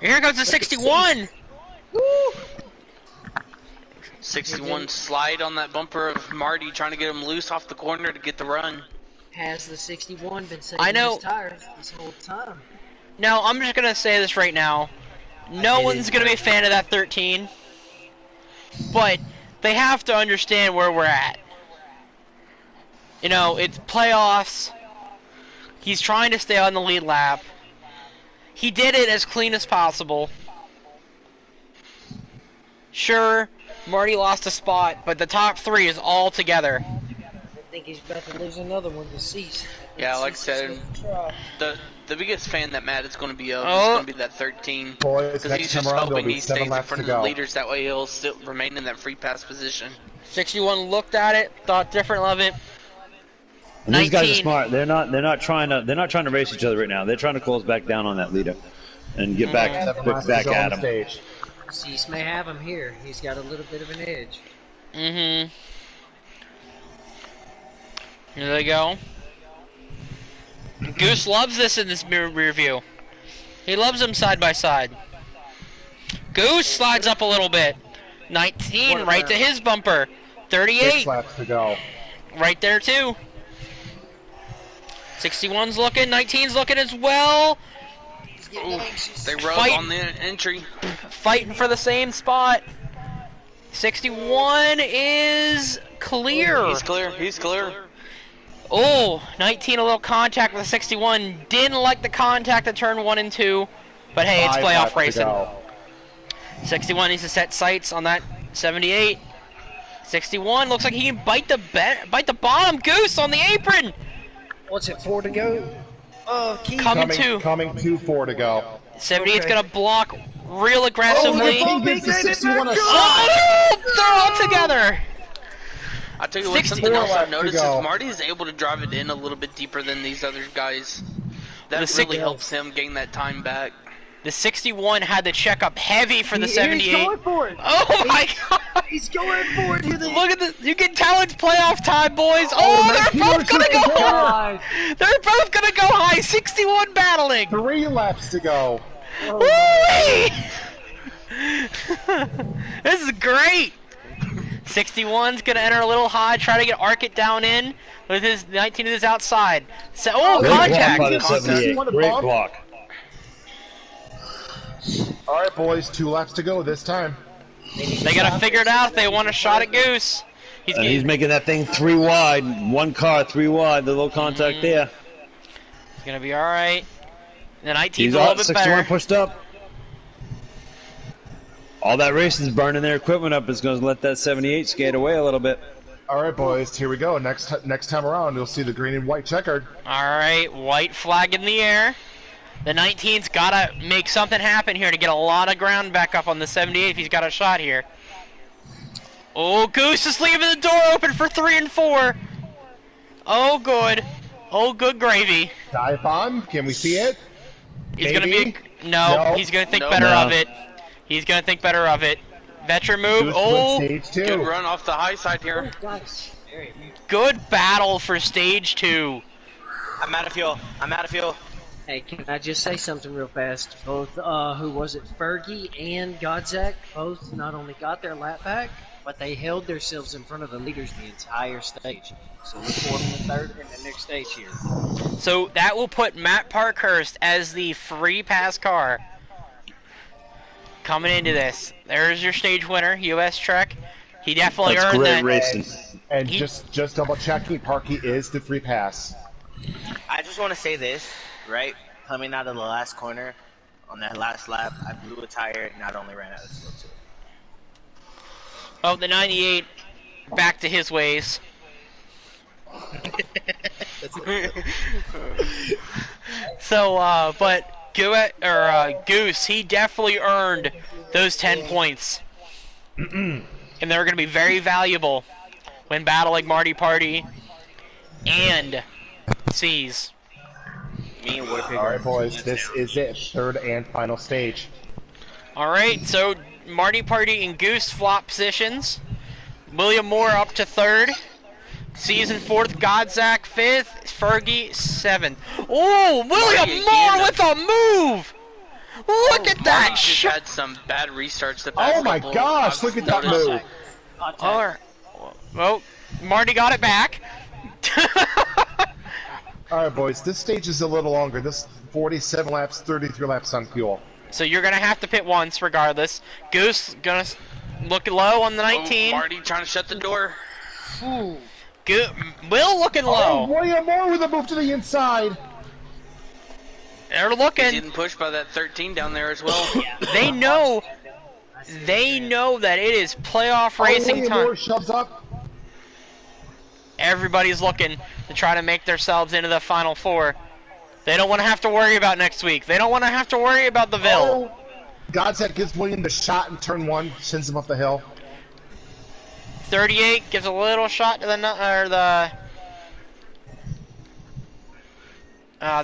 here comes the 61. Woo! 61 slide on that bumper of Marty, trying to get him loose off the corner to get the run. Has the 61 been saving I know. his tires this whole time? No, I'm just going to say this right now. No one's going to be a fan of that 13. But they have to understand where we're at. You know, it's playoffs. He's trying to stay on the lead lap. He did it as clean as possible. Sure, Marty lost a spot, but the top 3 is all together. I think he's about to lose another one to Cease. Yeah, like I said, the biggest fan that Matt is going to be of is going to be that 13. Boys, Because he's just hoping he stays in front of the leaders. That way he'll still remain in that free pass position. 61 looked at it, thought different of it. And these guys are smart. They're not trying to race each other right now. They're trying to close back down on that leader and get back at him. Cease may have him here. He's got a little bit of an edge. Here they go. Goose loves this in this rear view. He loves them side by side. Goose slides up a little bit. 19 right to his bumper. 38. 6 laps to go. Right there too. 61's looking. 19's looking as well. Ooh, they rub on the entry. Fighting for the same spot. 61 is clear. He's clear. He's clear. Oh, 19 a little contact with the 61. Didn't like the contact at turn 1 and 2. But hey, it's playoff racing. 61 needs to set sights on that 78. 61 looks like he can bite the bottom. Goose on the apron. What's it, 4 to go? Oh, coming 2-4 to go. 78's gonna block real aggressively. Oh, they're all together. I'll tell you what, something else I've noticed is Marty is able to drive it in a little bit deeper than these other guys. That really helps him gain that time back. The 61 had to check up heavy for the 78. He's going for it. Oh my god! He's going for it. Look at this. You can tell it's playoff time, boys. Oh, they're both gonna go high. They're both gonna go high. 61 battling. 3 laps to go. Woo-wee! This is great. 61's gonna enter a little high, try to get Arcit down in with his 19 is outside. So, Great contact! block by the 78. Great block. All right, boys, 2 laps to go this time. They gotta figure it out if they want a shot at Goose. He's making that thing 3 wide. 1 car, 3 wide. The little contact there. It's gonna be all right. The 19's He's a little up. bit 61 better. pushed up. All that racing's burning their equipment up. Is going to let that 78 skate away a little bit. All right, boys, here we go. Next time around, you'll see the green and white checkered. All right, white flag in the air. The 19's gotta make something happen here to get a lot of ground back up on the 78 if he's got a shot here. Oh, Goose is leaving the door open for 3 and 4. Oh, good. Oh, good gravy. Dive bomb. Can we see it? He's gonna Maybe? be no. He's gonna think better of it. He's gonna think better of it. Veteran move. Goose Oh, wins stage 2. Good run off the high side here. good battle for stage 2. I'm out of fuel. I'm out of fuel. Hey, can I just say something real fast? Both, who was it, Fergie and Godzak, both not only got their lap back, but they held themselves in front of the leaders the entire stage. So look for them in the third and the next stage here. So that will put Matt Parkhurst as the free pass car coming into this. There's your stage winner, US Trek. He definitely That's earned great that. racing. And just double checking, Parky is the free pass. I just want to say this, right? Coming out of the last corner on that last lap, I blew a tire and not only ran out of fuel too. Oh, the 98 back to his ways. So, but Goose, he definitely earned those 10 points. And they're going to be very valuable when battling Marty Party and C's. Me and Warpig. All right, boys, this is it. Third and final stage. Alright, so Marty Party and Goose flop positions. William Moore up to 3rd. C's in 4th. Godzak 5th. Fergie 7th. Oh, William Moore with a move! Look at that Marty just shot! had some bad restarts the past Oh my couple. gosh, I've look at that noticed. move. Alright. Well, Marty got it back. All right, boys, this stage is a little longer. This 47 laps, 33 laps on fuel. So you're gonna have to pit once regardless. Goose gonna look low on the 19. Oh, Marty trying to shut the door. Will looking Oh, low. William Moore with a move to the inside. They're He's looking. getting pushed by that 13 down there as well. They know. They know that it is playoff racing William time. Moore shoves up. Everybody's looking to try to make themselves into the Final Four. They don't want to have to worry about next week. They don't want to have to worry about the Ville. Oh, Godsett gives William the shot in turn 1, sends him up the hill. 38 gives a little shot to the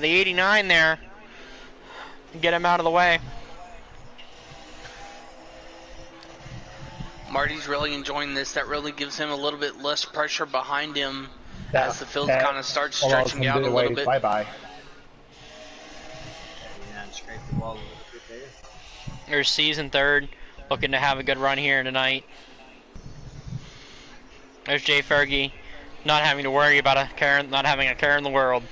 89 there. Get him out of the way. Marty's really enjoying this. That really gives him a little bit less pressure behind him as the field kind of starts stretching out a little bit. Bye-bye. Yeah, and scrape the wall a little bit there. There's season 3rd, looking to have a good run here tonight. There's Jay Fergie, not having to worry about not having a care in the world.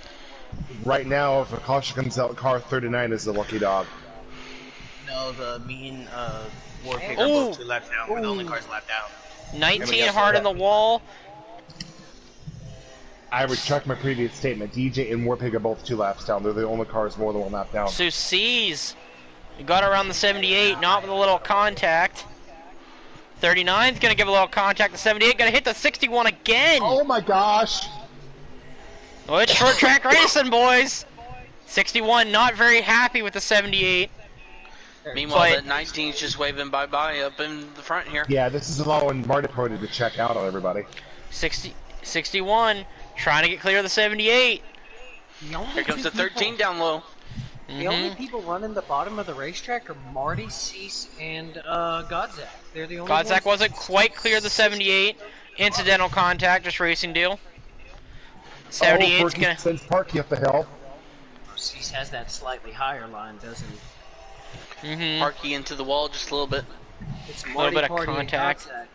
Right now, if a caution comes out, car 39 is the lucky dog. No, the mean Warpig are Ooh. both 2 laps down. We're the only cars lapped out. 19 hard in the wall. I retract my previous statement. DJ and Warpig are both 2 laps down. They're the only cars more than 1 lap down. So C's got around the 78, not with a little contact. 39's gonna give a little contact to 78, gonna hit the 61 again. Oh my gosh! Oh, it's short track racing, boys. 61 not very happy with the 78. Meanwhile, that 19's just waving bye-bye up in the front here. Yeah, this is allowing Marty Party to check out on everybody. 61 trying to get clear of the 78. Here comes the 13 down low. The only people running the bottom of the racetrack are Marty, Cease, and Godzak. They're the only Godzak ones. wasn't quite clear of the 78. Incidental contact, just racing deal. 78's Fergie gonna. sends Parky up the hill. Cease has that slightly higher line, doesn't he? Mm-hmm. Parky into the wall just a little bit. It's A little Marty bit of Party and contact. Godsmack.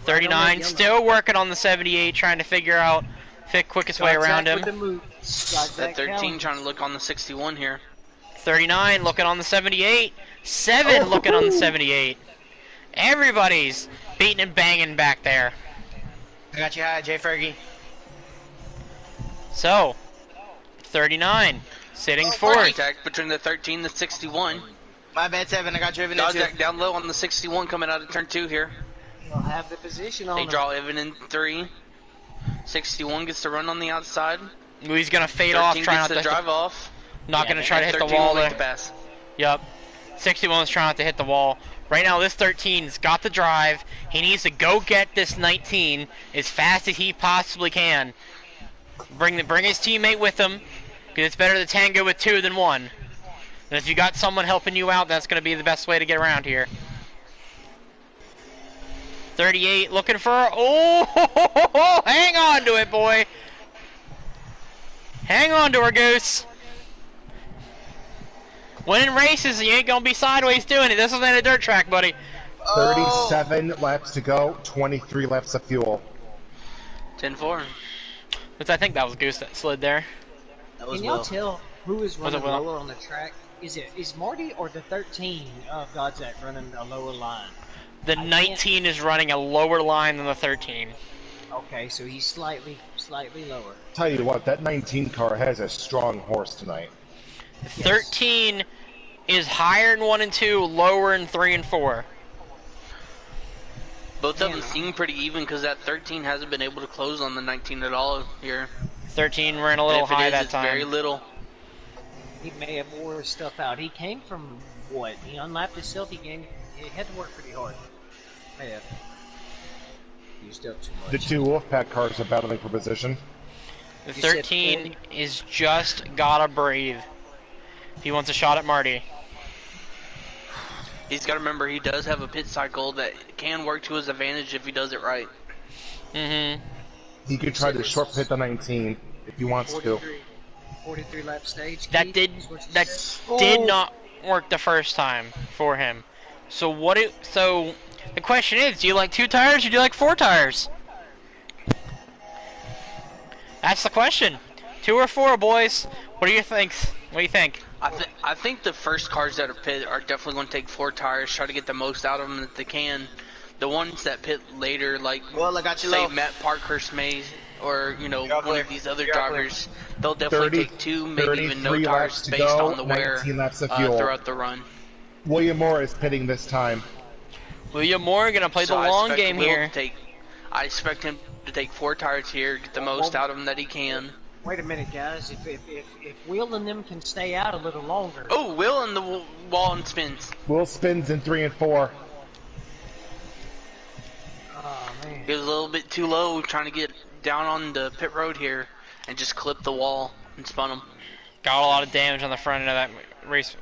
They're right on 39 that still working on the 78, trying to figure out the quickest way around Godzak him. with the move. That Godzak 13 challenges. trying to look on the 61 here. 39 looking on the 78. 7 looking on the 78. Everybody's beating and banging back there. I got you high, Jay Fergie. So, 39 sitting fourth. Contact between the 13 and the 61. My bad, 7. I got driven into. Dodge down low on the 61 coming out of turn 2 here. They'll have the position on They them. draw even in 3. 61 gets to run on the outside. He's gonna fade 13 off, gets trying not to to drive off. not gonna try to And hit the 13 wall will make there. the pass. Yep. 61's trying not to hit the wall. Right now, this 13's got the drive. He needs to go get this 19 as fast as he possibly can. Bring his teammate with him, because it's better to tango with 2 than 1. And if you got someone helping you out, that's going to be the best way to get around here. 38 looking for... Oh, hang on to it, boy. Hang on to her, Goose. Winning races, you ain't gonna be sideways doing it. This isn't a dirt track, buddy. 37 laps to go, 23 laps of fuel. 10-4. But I think that was Goose that slid there. That was Can y'all Will. tell who is running it Will? lower on the track? Is Marty or the 13 of Godzak running a lower line? The 19 is running a lower line than the 13. Okay, so he's slightly lower. Tell you what, that 19 car has a strong horse tonight. 13 is higher in 1 and 2, lower in 3 and 4. Both of them seem pretty even because that 13 hasn't been able to close on the 19 at all here. 13 ran a little And if high it is, that it's time. very little. He may have wore his stuff out. He came from what? He unlapped himself. He had to work pretty hard. May have used up too The much. 2 Wolfpack cars are battling for position. The You said 13 40? is just gotta breathe. He wants a shot at Marty. He's got to remember he does have a pit cycle that can work to his advantage if he does it right. Mm-hmm. He could try to short pit the 19 if he wants to. 43 lap stage. That Keith, did is what you that said? did Oh. not work the first time for him. So so the question is, do you like 2 tires or do you like 4 tires? That's the question. 2 or 4, boys. What do you think? What do you think? I think the first cars that are pit are definitely going to take 4 tires, try to get the most out of them that they can. The ones that pit later, like Well, I got you say low. Matt Parkhurst may, or You're one clear. of these other You're clear. drivers, they'll definitely 30, take 2, maybe even no 33 tires laps to based go, on the wear 19 laps of fuel. throughout the run. William Moore is pitting this time. William Moore gonna play So the I long expect game Will here. I expect him to take 4 tires here, get the most out of them that he can. Wait a minute, guys. If Will and them can stay out a little longer. Oh, Will in the wall and spins. Will spins in 3 and 4. Oh man. He was a little bit too low trying to get down on the pit road here and just clipped the wall and spun him. Got a lot of damage on the front end of that race.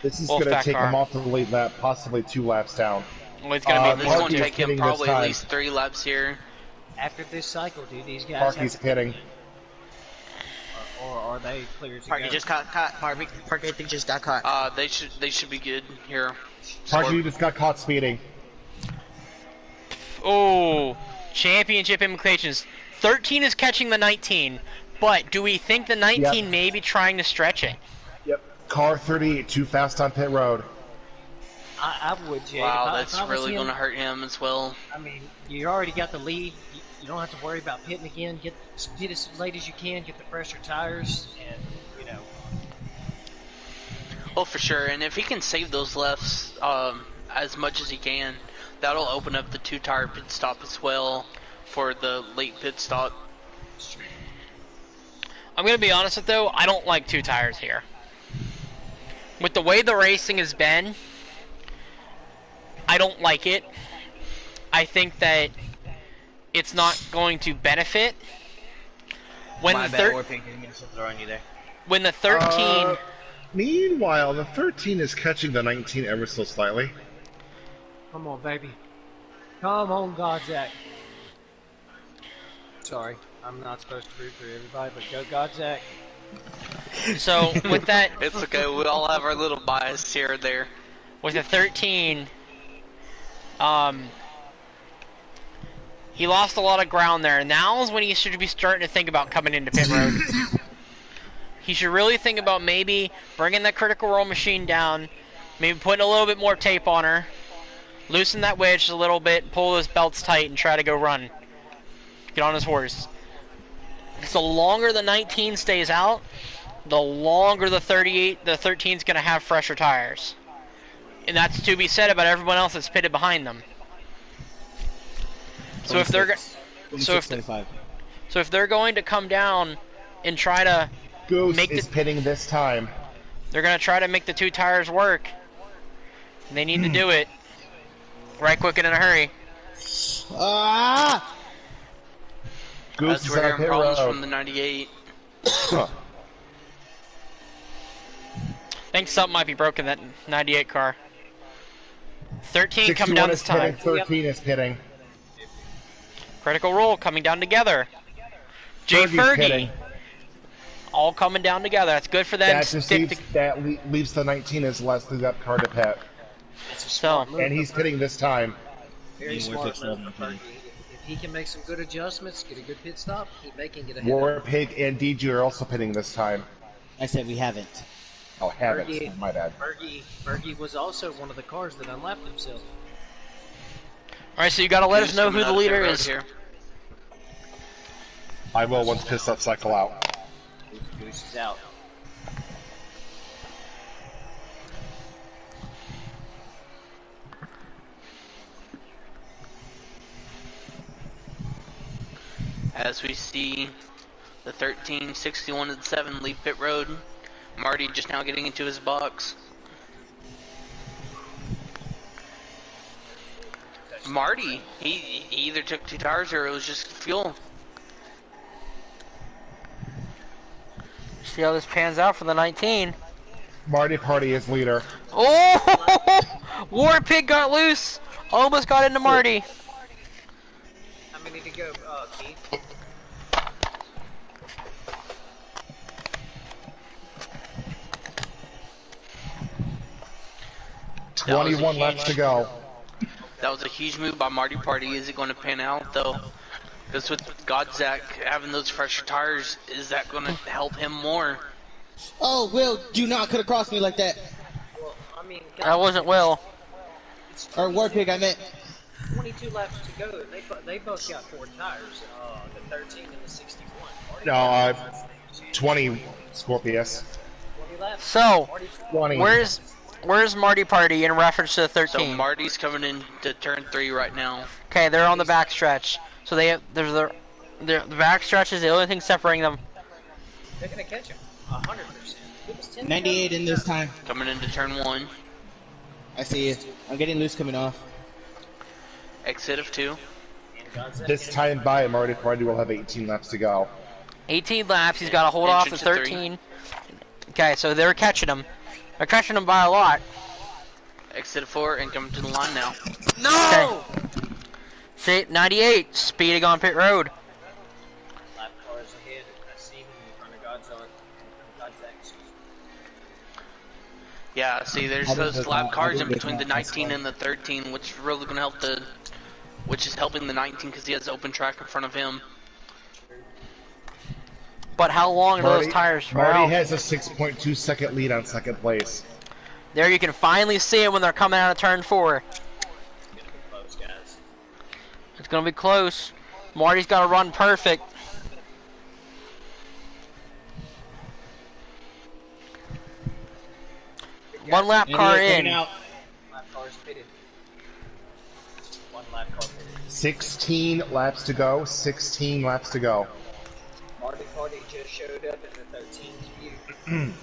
This is going to Wolfpack take car. him off the lead lap, possibly 2 laps down. Well, it's gonna Uh, be This is going Parky's to take him hitting this probably at time. least 3 laps here. After this cycle, do these guys Parky's have pitting. or are they clear to Parky go? just got caught. Parky I think just got caught. They should be good here. Parky just got caught speeding. Oh, championship implications. 13 is catching the 19, but do we think the 19 Yep. may be trying to stretch it? Yep. Car 38 too fast on pit road. I would, Jay. Wow, If I that's was really him, going to hurt him as well. I mean, you already got the lead. You don't have to worry about pitting again. Get as late as you can. Get the fresher tires, and Well, for sure. And if he can save those lefts as much as he can, that'll open up the 2-tire pit stop as well for the late pit stop. I'm gonna be honest with though, I don't like 2 tires here. With the way the racing has been, I don't like it. I think that it's not going to benefit. When My the bad, Warpig didn't mean to throw on you there. when the 13 Meanwhile, the 13 is catching the 19 ever so slightly. come on, baby. Come on, Godzak. Sorry, I'm not supposed to root for everybody, but go Godzak. so with that It's okay. We all have our little bias here or there. with the 13 Um, he lost a lot of ground there. Now is when he should be starting to think about coming into pit road. He should really think about maybe bringing that critical roll machine down, maybe putting a little bit more tape on her, loosen that wedge a little bit, pull those belts tight, and try to go run. Get on his horse. Because the longer the 19 stays out, the longer the 13 is going to have fresher tires. And that's to be said about everyone else that's pitted behind them. So if they're going to come down and try to Goose is pitting this time. they're going to try to make the 2 tires work. And they need to do it right quick and in a hurry. Ah! Goose That's is where on we're pit having problems road. from the 98. Huh. I think something might be broken that 98 car. 13 coming down this time. 13 is pitting. Critical roll coming down together. Jay Fergie's Fergie. pitting. All coming down together. That's good for them. That just leaves the 19 as less through that car to pit. So, And he's pitting this time. Very Yeah, we're smart fixing move up from the Fergie. If he can make some good adjustments, get a good pit stop, they can get ahead. War Pig and DG are also pitting this time. I said we haven't. Oh, haven't. Fergie- My bad. Fergie was also one of the cars that unlapped himself. alright, so you gotta let us Who's know coming who the out of pit leader road is. here? I will once pit stop cycle out. Goose is out. As we see the 13, 61, and 7 leave pit road. Marty just now getting into his box. Marty, he either took 2 tires or it was just fuel. See how this pans out for the 19. Marty Party is leader. Oh! War Pig got loose. Almost got into Marty. How many to go, Keith? That was a 21 laps to go. That was a huge move by Marty Party. Is it going to pan out though? Because with Godzak having those fresher tires, is that going to help him more? Oh, Will, do not cut across me like that. Well, I mean, That wasn't Will. Or Warpig, I meant. 22 laps to go, and they both got 4 tires. The 13 and the 61. Marty No, got 20 Scorpius. 20 laps. So, Marty, 20. where's Marty Party in reference to the So 13? Marty's coming into turn 3 right now. Okay, they're on the backstretch. So there's the backstretch is the only thing separating them. they're gonna catch him. 100%. It was 10 98 in this time. Coming into turn 1. I see you. I'm getting loose coming off. Exit of 2. This time by Marty Party will have 18 laps to go. 18 laps. He's got to hold off the Entrance at 13. Okay, so they're catching him. They're catching him by a lot. Exit of 4 and coming to the line now. No! Okay. See, 98 speeding on pit road. Lap cars ahead. Steven in front of Godzak. Yeah, see, there's I those didn't lap get that. cars I in didn't get between the that. That's 19 fine. and the 13, which is really going to help which is helping the 19 because he has open track in front of him. But how long are those tires for Marty out? has a 6.2 second lead on second place. There you can finally see it when they're coming out of turn 4. Close, guys. It's going to be close. Marty's got to run perfect. One lap car in. Out. Lap cars pitted. 1 lap car pitted. 16 laps to go. 16 laps to go. Marty Party just showed up in the 13's view.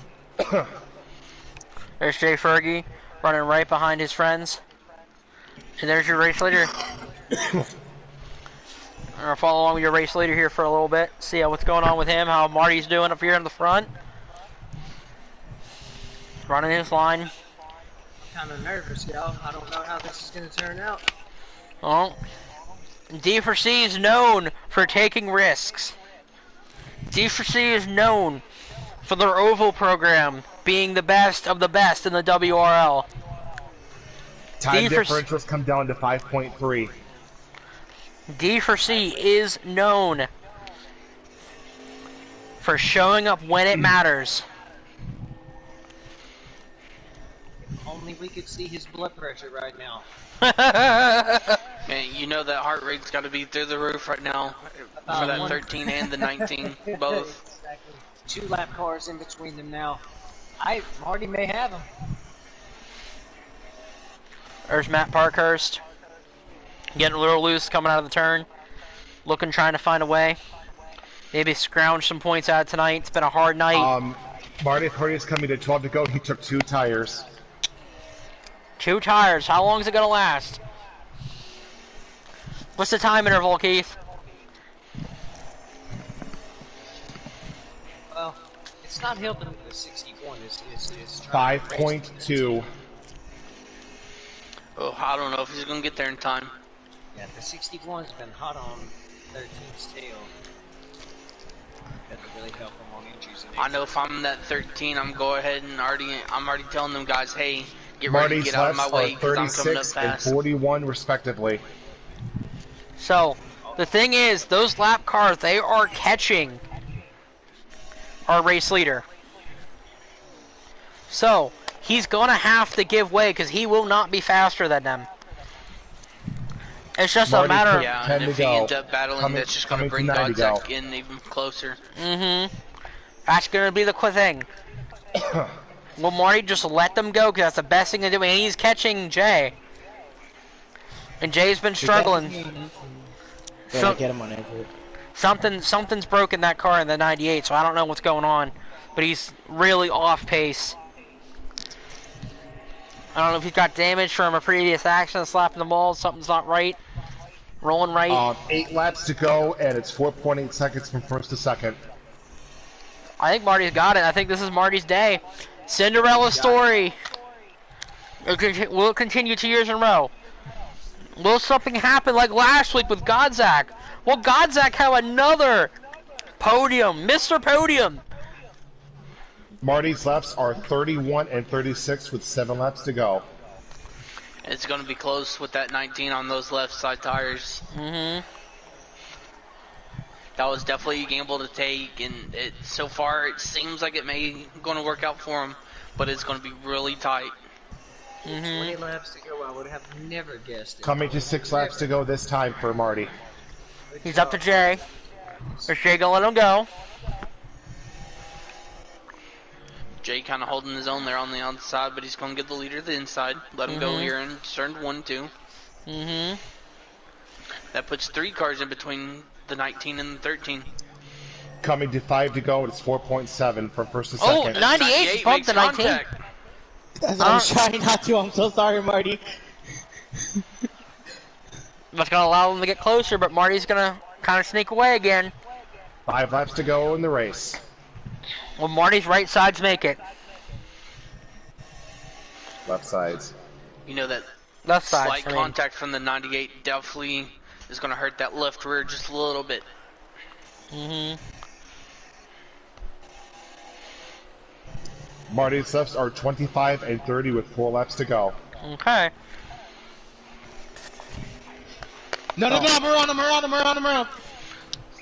There's Jay Fergie running right behind his friends. And there's your race leader. I'm gonna follow along with your race leader here for a little bit. See what's going on with him, how Marty's doing up here in the front. Running his line. Kind of nervous, y'all. I don't know how this is going to turn out. Oh. D4C is known for taking risks. D4C is known for their oval program being the best of the best in the WRL. Time D for differentials come down to 5.3. D for C is known for showing up when it matters. Only we could see his blood pressure right now. Man, you know that heart rate's got to be through the roof right now for that 13 and the 19 both. Exactly. 2 lap cars in between them now. Marty may have him. There's Matt Parkhurst. Getting a little loose coming out of the turn. Trying to find a way. Maybe scrounge some points out tonight. It's been a hard night. Marty Party's coming to 12 to go. He took 2 tires. 2 tires. How long is it going to last? What's the time interval, Keith? Well, it's not helping that the 61 is 5.2. Oh, I don't know if he's going to get there in time. Yeah, the 61's been hot on 13's tail. Doesn't really help him on injuries. I know if I'm that 13, I'm already telling them guys, hey, get ready to Marty's get out of my lefts way are because I'm coming up 36 and fast. 41 respectively. So, the thing is, those lap cars, they are catching our race leader. So, he's going to have to give way because he will not be faster than them. It's just a matter of... Yeah, and if he ends up battling, that's just going to bring Godzak in even closer. That's going to be the quick thing. Will Marty just let them go because that's the best thing to do, and he's catching Jay. And Jay's been struggling. Get him on exit. Something's broken that car in the 98, so I don't know what's going on. But he's really off pace. I don't know if he's got damage from a previous accident, slapping the ball, something's not right. Rolling right. 8 laps to go, and it's 4.8 seconds from first to second. I think Marty's got it. I think this is Marty's day. Cinderella story. Will it continue 2 years in a row? Will something happen like last week with Godzak? Will Godzak have another podium? Mr. Podium. Marty's lefts are 31 and 36 with 7 laps to go. It's going to be close with that 19 on those left side tires. That was definitely a gamble to take, and so far it seems like it may going to work out for him, but it's going to be really tight. 20 laps to go. I would have never guessed it. Coming to 6 laps to go this time for Marty. He's up to Jay. Is Jay going to let him go? Jay kind of holding his own there on the outside, but he's going to get the leader to the inside. Let him go here in turn 1, 2. That puts 3 cars in between the 19 and the 13. Coming to 5 to go, it's 4.7 from first to second. Oh, 98 bumped the 19. That's what I'm trying not to. I'm so sorry, Marty. That's going to allow them to get closer, but Marty's going to kind of sneak away again. 5 laps to go in the race. Will Marty's right sides make it? Left sides. You know that Left sides, slight contact from the 98 definitely is going to hurt that left rear just a little bit. Marty's lefts are 25 and 30 with 4 laps to go. Okay. No, we're on him.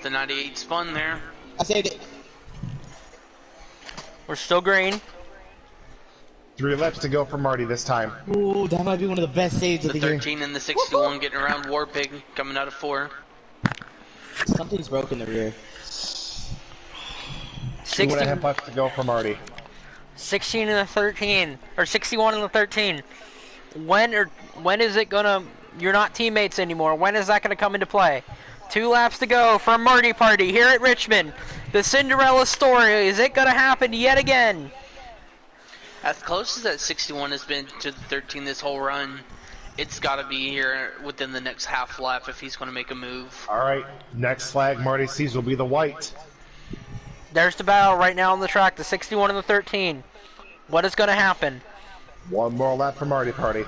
The 98 spun there. I saved it. We're still green. 3 laps to go for Marty this time. Ooh, that might be one of the best saves of The the year. 13 and the 61 getting around Warpig coming out of 4. Something's broken the rear. 2.5 laps to go for Marty. 16 and the 13, or 61 and the 13. When is it gonna? You're not teammates anymore. When is that gonna come into play? 2 laps to go for Marty Party here at Richmond. The Cinderella story, is it gonna happen yet again? As close as that 61 has been to the 13 this whole run, it's got to be here within the next half lap if he's going to make a move. Alright, next flag Marty sees will be the white. There's the battle right now on the track, the 61 and the 13. What is going to happen? 1 more lap for Marty Party.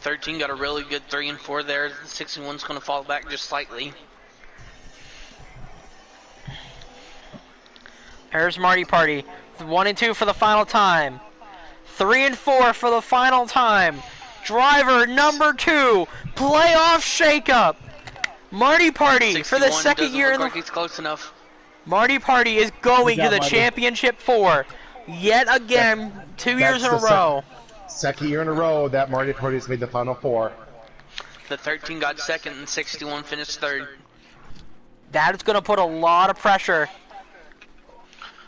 13 got a really good 3 and 4 there. The 61's going to fall back just slightly. Here's Marty Party. 1 and 2 for the final time. 3 and 4 for the final time. driver number 2, playoff shakeup. Marty Party for the 61 second doesn't year look in the. like he's close enough. Marty Party is going Good to job, the Marty. championship 4 yet again, 2 years That's in a the row. second year in a row that Marty Party's made the final 4. The 13 got second and 61 finished third. That is going to put a lot of pressure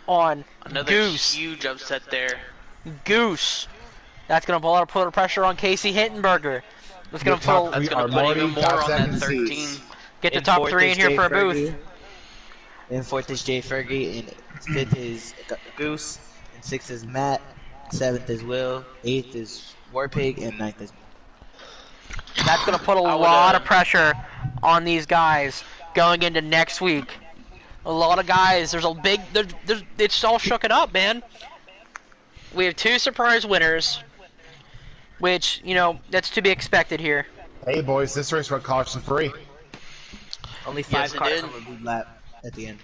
on Another Goose. huge upset there. Goose. That's going to put a lot of pressure on Casey Hittenberger. It's going to put That's going to put even more on that 13. get the top 3 in here for a booth. In 4th is Jay Fergie, in 5th is Goose, in 6th is Matt, 7th is Will, 8th is Warpig, and 9th is me. That's going to put a lot of pressure on these guys going into next week. A lot of guys. There's a big. It's all shooken up, man. We have 2 surprise winners, which that's to be expected here. Hey boys, this race went caution free. Only 5 it cars did. on the lead lap at the end.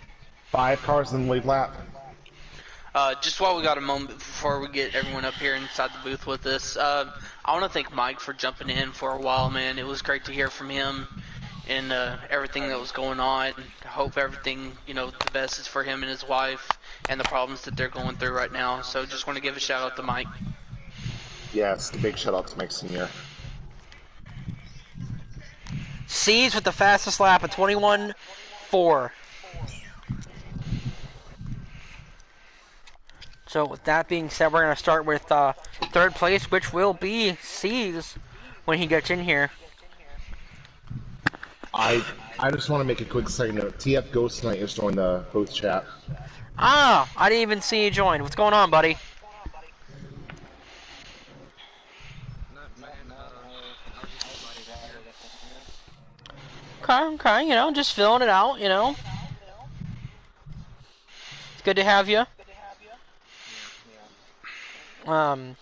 5 cars in the lead lap. Just while we got a moment before we get everyone up here inside the booth with us, I want to thank Mike for jumping in for a while, man. It was great to hear from him and everything that was going on. I hope everything, the best is for him and his wife and the problems that they're going through right now. So just want to give a shout out to Mike. Yes, the big shout out to Mike Senior. C's with the fastest lap of 21.4. So with that being said, we're going to start with 3rd place, which will be C's when he gets in here. I just want to make a quick second note. TF Ghost Knight is joining the booth chat. Ah, I didn't even see you join. What's going on, buddy? Okay, just filling it out, It's good to have you. So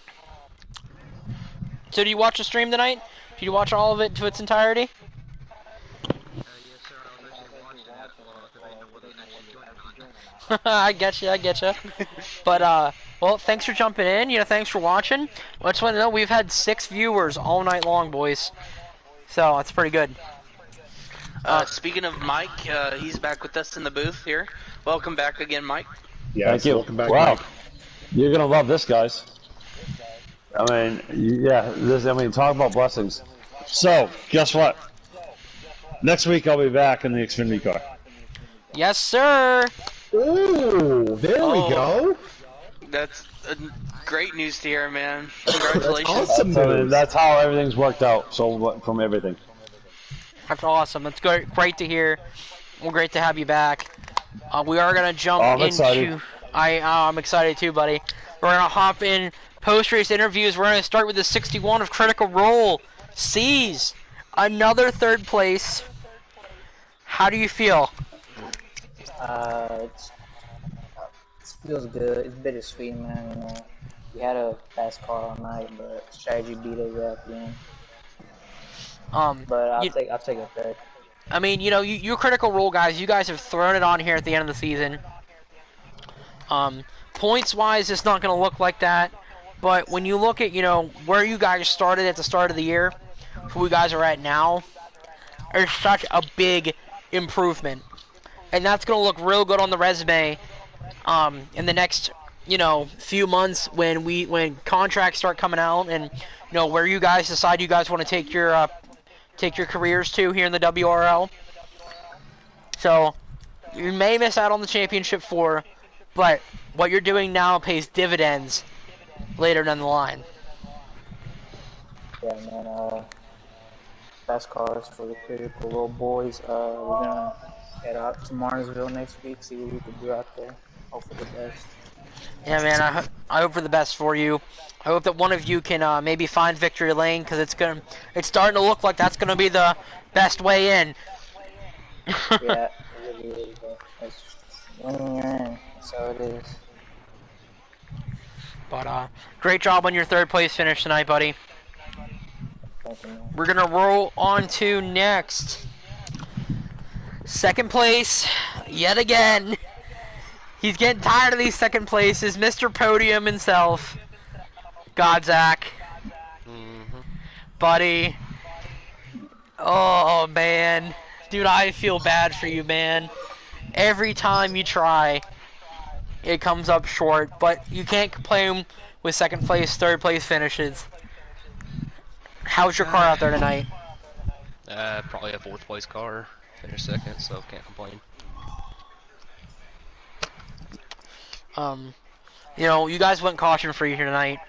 do you watch the stream tonight? Did you watch all of it to its entirety? I get you. But, well, thanks for jumping in. Thanks for watching. I just want to know, we've had 6 viewers all night long, boys. So, that's pretty good. Speaking of Mike, he's back with us in the booth here. Welcome back again, Mike. Yeah, Thank you. Welcome back, Wow. Mike. You're gonna love this, guys. I mean, talk about blessings. So, guess what? Next week I'll be back in the Xfinity car. Yes, sir. Ooh, there we go. That's great news to hear, man. Congratulations. That's awesome news. That's how everything's worked out. So from everything. That's awesome. That's great to hear. Well, great to have you back. We are gonna jump I'm into. excited. I'm excited too, buddy. We're gonna hop in post-race interviews. We're gonna start with the 61 of Critical Role. C's another 3rd place. How do you feel? It feels good. It's bittersweet, man. We had a fast car all night, but strategy beat us at the end. But I'll take a 3rd. I mean, you Critical Role guys. You guys have thrown it on here at the end of the season. Points-wise, it's not going to look like that. But when you look at, where you guys started at the start of the year, who you guys are at now, there's such a big improvement. And that's going to look real good on the resume in the next, few months when contracts start coming out and, where you guys decide you guys want to take your careers to here in the WRL. So, you may miss out on the championship 4, but what you're doing now pays dividends later down the line. Yeah, man. Fast cars for the Critical Role boys. We're gonna head out to Martinsville next week, see what we can do out there. Hope for the best. Yeah, man. I hope for the best for you. I hope that one of you can maybe find victory lane, because it's starting to look like that's gonna be the best way in. Yeah, it really is. It's winning you're in. That's how it is. But great job on your 3rd place finish tonight, buddy. Thank you, man. We're gonna roll on to next. 2nd place, yet again. He's getting tired of these 2nd places. Mr. Podium himself, Godzak. buddy. Oh, man. Dude, I feel bad for you, man. Every time you try, it comes up short, but you can't complain with second place, third place finishes. How's your car out there tonight? Probably a fourth place car. Finished second, so can't complain. You know, you guys went caution free here tonight,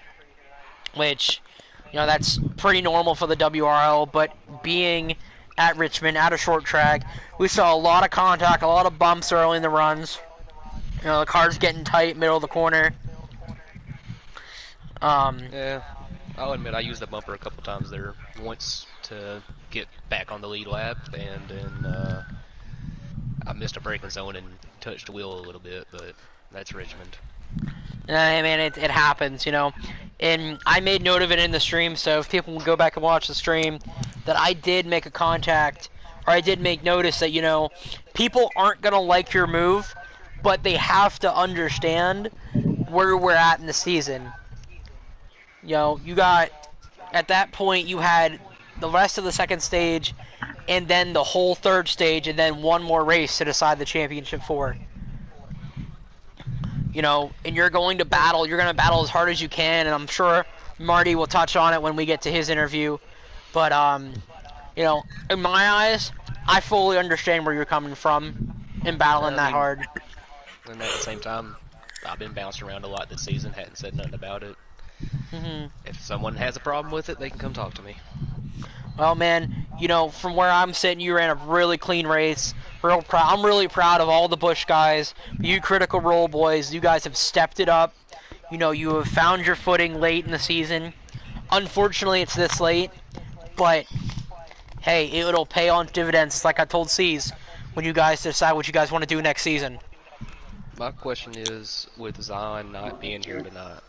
which, you know, that's pretty normal for the WRL, but being at Richmond, at a short track, we saw a lot of contact, a lot of bumps early in the runs. You know, the car's getting tight, middle of the corner. Yeah, I'll admit I used the bumper a couple times there. Once to get back on the lead lap, and then I missed a braking zone and touched the wheel a little bit, but that's Richmond. I mean, it happens, you know. And I made note of it in the stream, so if people will go back and watch the stream, that I did make a contact, or I did make notice that, you know, people aren't going to like your move, but they have to understand where we're at in the season. You know, you got, at that point, you had the rest of the second stage, and then the whole third stage, and then one more race to decide the championship for. You know, and you're going to battle as hard as you can, and I'm sure Marty will touch on it when we get to his interview. But, you know, in my eyes, I fully understand where you're coming from in battling that hard. And at the same time, I've been bouncing around a lot this season, hadn't said nothing about it. If someone has a problem with it, they can come talk to me. Well, man, you know, from where I'm sitting, you ran a really clean race. I'm really proud of all the Busch guys. You Critical Role boys, you guys have stepped it up. You know, you have found your footing late in the season. Unfortunately, it's this late, but hey, it'll pay on dividends, like I told C's, when you guys decide what you guys want to do next season. My question is, with Zion not being here tonight,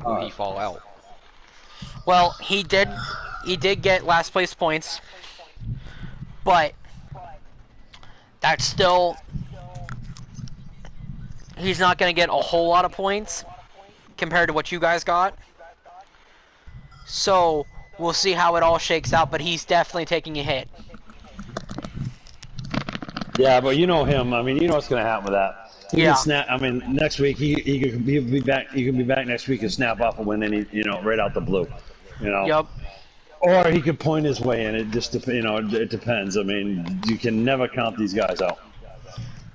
will he fall out? Well, he did get last place points, but that's still, he's not going to get a whole lot of points compared to what you guys got. So we'll see how it all shakes out, but he's definitely taking a hit. Yeah, but you know him. I mean, you know what's going to happen with that. He Yeah. can snap. I mean, next week he'll be back. He can be back next week and snap off a win, and you know, right out the blue. You know. Yep. Or he could point his way in. It just it depends. I mean, you can never count these guys out.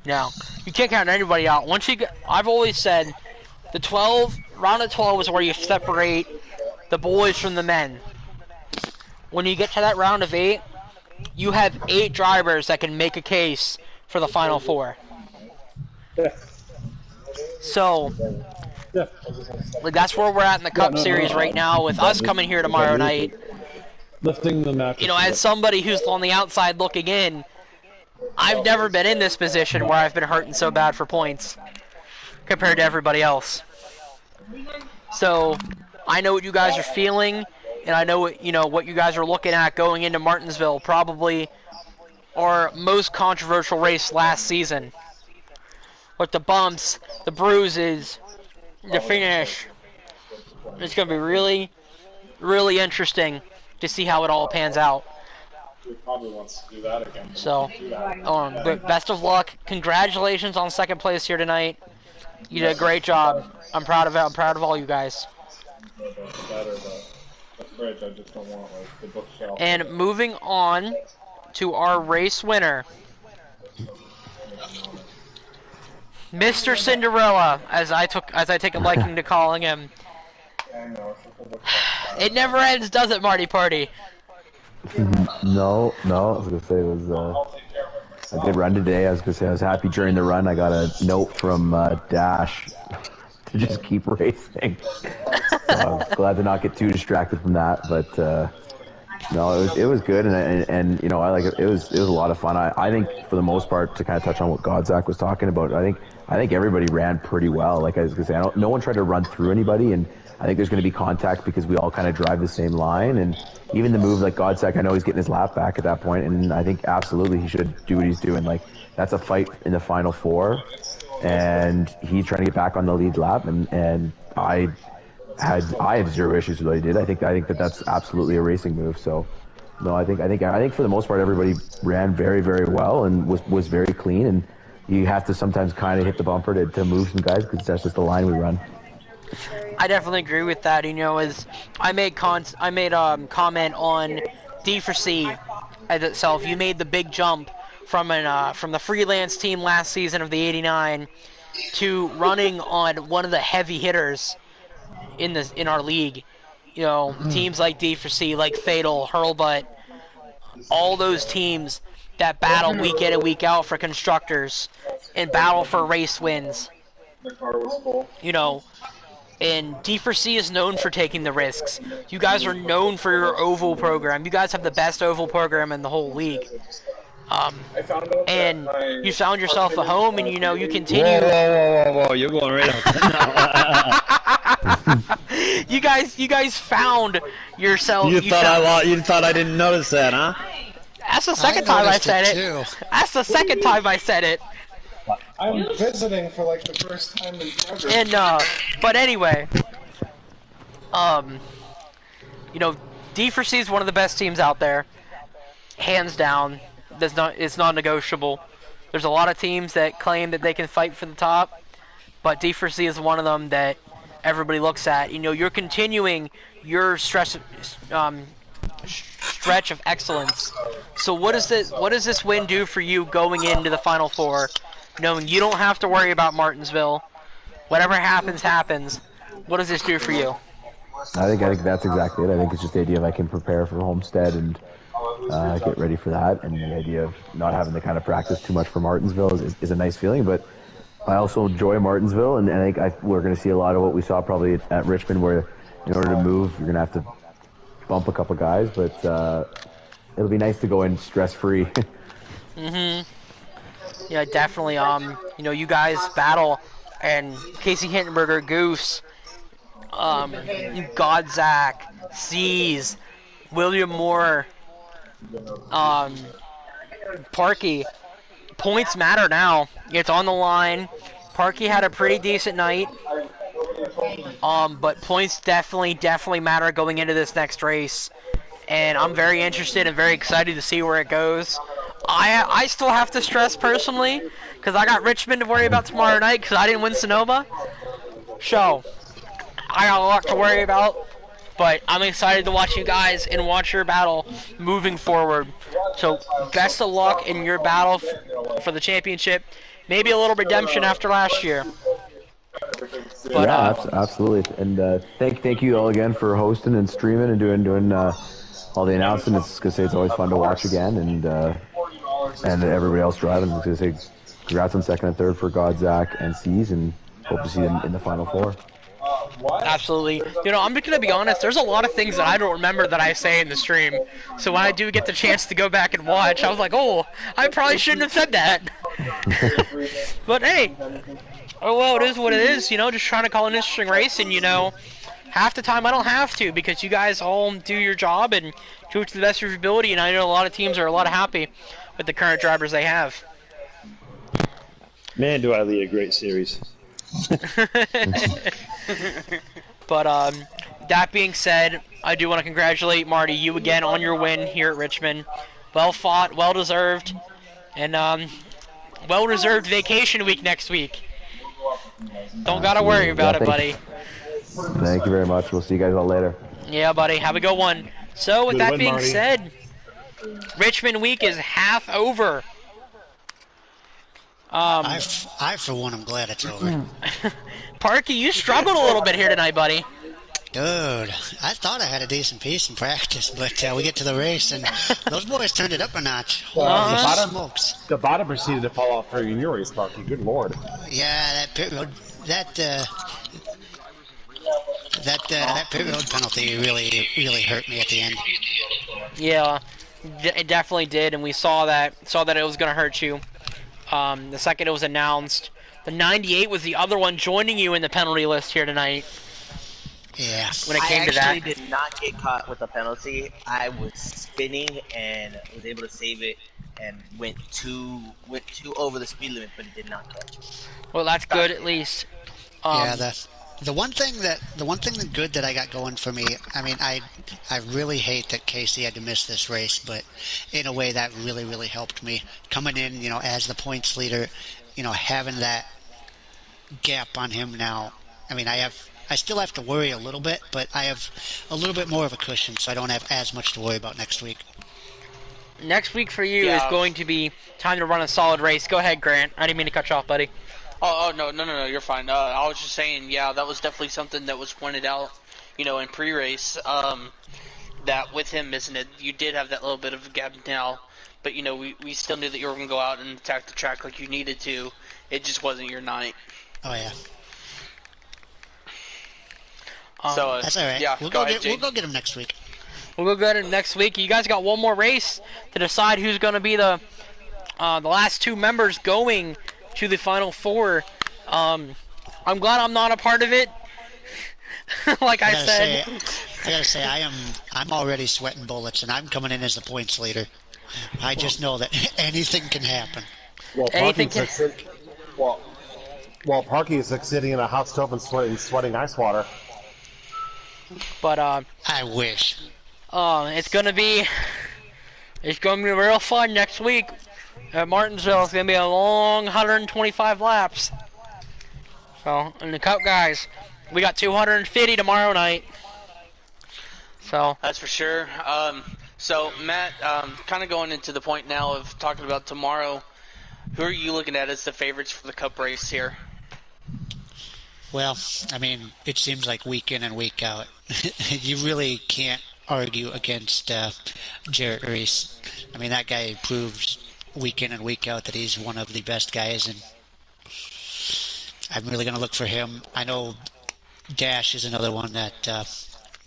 No, you can't count anybody out. Once you get, I've always said, round of 12 is where you separate the boys from the men. When you get to that round of 8, you have 8 drivers that can make a case for the final 4. So, like, that's where we're at in the Cup Series right now, with us coming here tomorrow night. Lifting the match. You know, as somebody who's on the outside looking in, I've never been in this position where I've been hurting so bad for points compared to everybody else. So, I know what you guys are feeling, and I know what you guys are looking at going into Martinsville, probably our most controversial race last season. With the bumps, the bruises, the finish. It's going to be really, really interesting to see how it all pans out. He probably wants to do that again. So, but best of luck. Congratulations on second place here tonight. You did a great job. I'm proud of it. I'm proud of all you guys. And moving on to our race winner, Mr. Cinderella, as I take a liking to calling him. It never ends, does it, Marty Party? No. I was gonna say it was. I did run today. I was gonna say I was happy during the run. I got a note from Dash to just keep racing. So I was glad to not get too distracted from that. But no, it was good, and you know, I like it. It was a lot of fun. I think for the most part, to kind of touch on what Godzak was talking about, I think everybody ran pretty well. Like I was gonna say, no one tried to run through anybody, and I think there's going to be contact because we all kind of drive the same line, and even the move like Godsek, I know he's getting his lap back at that point, and I think absolutely he should do what he's doing. Like, that's a fight in the final 4, and he's trying to get back on the lead lap, and I I had zero issues with what he did. I think that that's absolutely a racing move. So, no, I think for the most part everybody ran very, very well and was very clean. And you have to sometimes kind of hit the bumper to move some guys because that's just the line we run. I definitely agree with that. You know, as I made comment on D for C as itself. You made the big jump from the freelance team last season of the '89 to running on one of the heavy hitters in our league. You know, teams like D for C, like Fatal, Hurlbutt, all those teams that battle week in and week out for constructors and battle for race wins. You know, and D4C is known for taking the risks. You guys are known for your oval program. You guys have the best oval program in the whole league. And you found yourself a home, and you know you continue. Whoa! You're going right up. You guys found yourself. You thought I didn't notice that, huh? That's the second time I said it. That's the second time I said it. I'm visiting for like the first time in forever. And but anyway, you know, D4C is one of the best teams out there, hands down. It's not negotiable. There's a lot of teams that claim that they can fight for the top, but D4C is one of them that everybody looks at. You know, you're continuing your stretch of excellence. So what does this win do for you going into the Final Four, knowing you don't have to worry about Martinsville? Whatever happens, happens. What does this do for you? I think that's exactly it. I think it's just the idea of I can prepare for Homestead and get ready for that, and the idea of not having to kind of practice too much for Martinsville is a nice feeling. But I also enjoy Martinsville, and I think we're going to see a lot of what we saw probably at Richmond, where in order to move, you're going to have to bump a couple guys, but it'll be nice to go in stress-free. Yeah, definitely. You know, you guys battle, and Casey Hindenberger, Goose, Godzak, Seas, William Moore, Parkey. Points matter now. It's on the line. Parkey had a pretty decent night. But points definitely matter going into this next race. And I'm very interested and very excited to see where it goes. I still have to stress personally, because I got Richmond to worry about tomorrow night because I didn't win Sonoma. So, I got a lot to worry about. But I'm excited to watch you guys and watch your battle moving forward. So, best of luck in your battle for the championship. Maybe a little redemption after last year. But, yeah, absolutely. And thank you all again for hosting and streaming and doing all the announcing. It's gonna say it's always fun to watch again, and everybody else driving. It's gonna say congrats on second and third for Godzak and Seas, and hope to see them in the Final Four. Absolutely. You know, I'm just gonna be honest. There's a lot of things that I don't remember that I say in the stream. So when I do get the chance to go back and watch, I was like, oh, I probably shouldn't have said that. But hey, oh well, it is what it is. You know, just trying to call an interesting race, and you know, half the time I don't have to because you guys all do your job and do it to the best of your ability. And I know a lot of teams are a lot happy with the current drivers they have. Man, do I lead a great series. But that being said, I do want to congratulate Marty, you again on your win here at Richmond. Well fought, well deserved, and well deserved vacation week next week. Don't gotta worry about it, buddy. Thank you very much. We'll see you guys all later. Yeah, buddy. Have a good one. So with that being said, Richmond week is half over. I for one, am glad it's over. Parky, you struggled a little bit here tonight, buddy. Dude, I thought I had a decent piece in practice, but we get to the race and those boys turned it up a notch. The bottom proceeded to fall off for you in your race, Parky. Good lord. Yeah, that pit road penalty really hurt me at the end. Yeah, it definitely did, and we saw that it was going to hurt you. The second it was announced. The 98 was the other one joining you in the penalty list here tonight. Yeah. When it came to that. I actually did not get caught with a penalty. I was spinning and was able to save it and went too over the speed limit, but it did not catch. Well, that's good at least. Yeah, The one thing that good that I got going for me, I mean, I really hate that Casey had to miss this race, but in a way that really helped me coming in, as the points leader, having that gap on him now. I mean, I still have to worry a little bit, but I have a little bit more of a cushion, so I don't have as much to worry about next week. Next week for you is Yeah. going to be time to run a solid race. Go ahead, Grant. I didn't mean to cut you off, buddy. Oh, no, you're fine. I was just saying, yeah, that was definitely something that was pointed out, in pre-race. That with him missing it, you did have that little bit of a gap now, but we still knew that you were going to go out and attack the track like you needed to. It just wasn't your night. Oh yeah. So That's all right. yeah, we'll go ahead, get Jade. we'll go get him next week. We'll go get it next week. You guys got one more race to decide who's going to be the last two members going to the Final Four. I'm glad I'm not a part of it. Like I said. I gotta say, I'm already sweating bullets, and I'm coming in as the points leader. I just know that anything can happen. Well, Anything can. Well, Parky is like sitting in a hot stove and sweating ice water. But I wish. it's gonna be real fun next week at Martinsville. It's gonna be a long 125 laps. So, and the Cup guys, we got 250 tomorrow night. So that's for sure. So Matt, kind of going into the point now of talking about tomorrow. Who are you looking at as the favorites for the Cup race here? Well, I mean, it seems like week in and week out. You really can't argue against Jarrett Reese. I mean, that guy proves week in and week out that he's one of the best guys, and I'm really going to look for him. I know Dash is another one that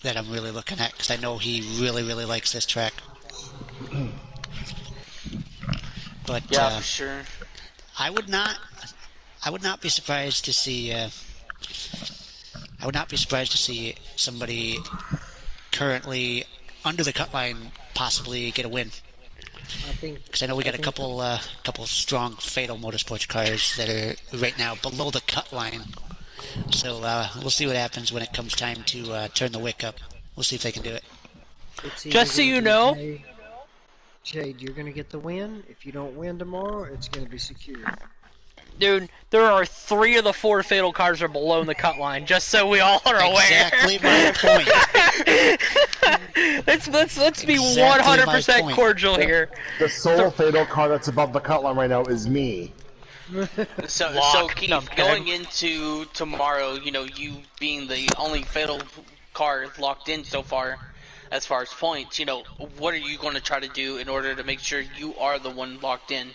I'm really looking at because I know he really likes this track. But yeah, for sure. I would not be surprised to see. I would not be surprised to see somebody currently under the cut line possibly get a win. Because I know we got a couple strong Fatal Motorsports cars that are right now below the cut line. So we'll see what happens when it comes time to turn the wick up. We'll see if they can do it. just so you know, Jade, you're going to get the win. If you don't win tomorrow, it's going to be secure. dude, there are 3 of the 4 fatal cars are below the cut line. Just so we all are aware. Exactly my point. let's be 100% cordial here. The sole fatal car that's above the cut line right now is me. So Keith, going into tomorrow, you being the only fatal car locked in so far, as far as points, what are you going to try to do in order to make sure you are the one locked in?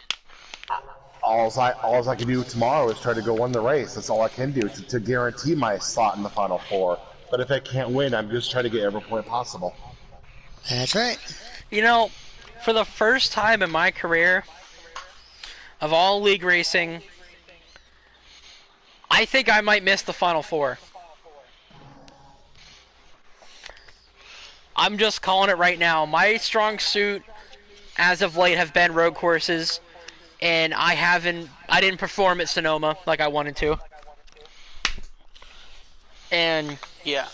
All I can do tomorrow is try to go win the race. That's all I can do to guarantee my slot in the Final Four. But if I can't win, I'm just trying to get every point possible. That's right. For the first time in my career of all league racing, I think I might miss the Final Four. I'm just calling it right now. My strong suit, as of late, have been road courses, and I didn't perform at Sonoma like I wanted to. And yeah,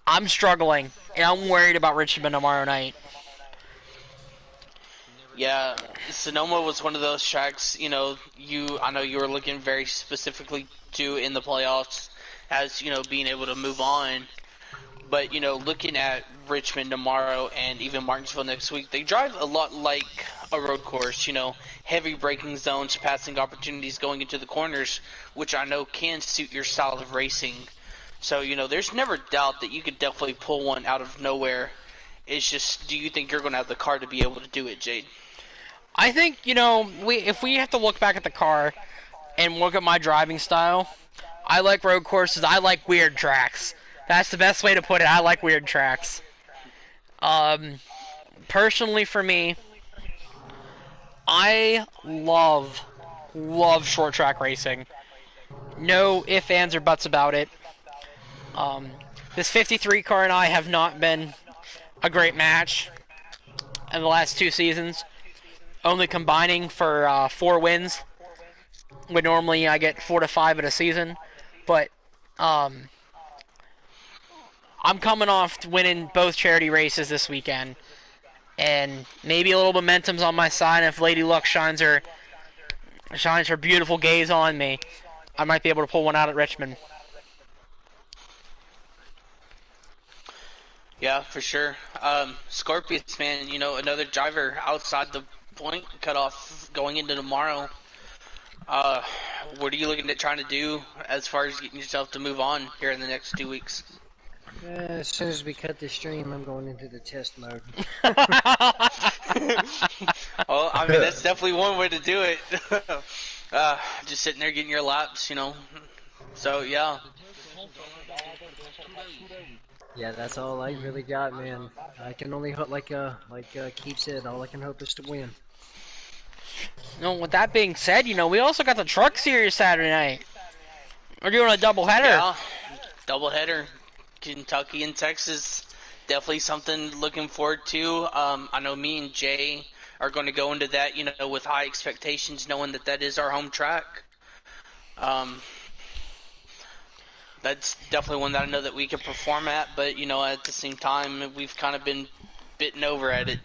I'm struggling, and I'm worried about Richmond tomorrow night. Yeah, Sonoma was one of those tracks, I know you were looking very specifically to in the playoffs as, being able to move on. But, looking at Richmond tomorrow and even Martinsville next week, they drive a lot like a road course, heavy braking zones, passing opportunities going into the corners, which I know can suit your style of racing. So, there's never doubt that you could definitely pull one out of nowhere. It's just, do you think you're going to have the car to be able to do it, Jade? I think, if we have to look back at the car and look at my driving style, I like road courses. I like weird tracks. That's the best way to put it. I like weird tracks. Personally, for me, I love short track racing. No ifs, ands, or buts about it. This 53 car and I have not been a great match in the last 2 seasons. Only combining for 4 wins, when normally I get 4 to 5 in a season. But Um, I'm coming off winning both charity races this weekend, and maybe a little momentum's on my side. If Lady Luck shines her beautiful gaze on me, I might be able to pull one out at Richmond. Yeah, for sure. Scorpius, man, another driver outside the point cutoff going into tomorrow. What are you looking at trying to do as far as getting yourself to move on here in the next 2 weeks? As soon as we cut this stream, I'm going into the test mode. Well, I mean, that's definitely one way to do it. Just sitting there getting your laps, So, yeah. Yeah, that's all I really got, man. I can only hope, like Keith said, all I can hope is to win. With that being said, we also got the Truck Series Saturday night. We're doing a doubleheader. Yeah, doubleheader. Kentucky and Texas. Definitely something looking forward to. I know me and Jay are going to go into that, with high expectations, knowing that is our home track. That's definitely one that I know that we can perform at, but, at the same time, we've kind of been bitten over at it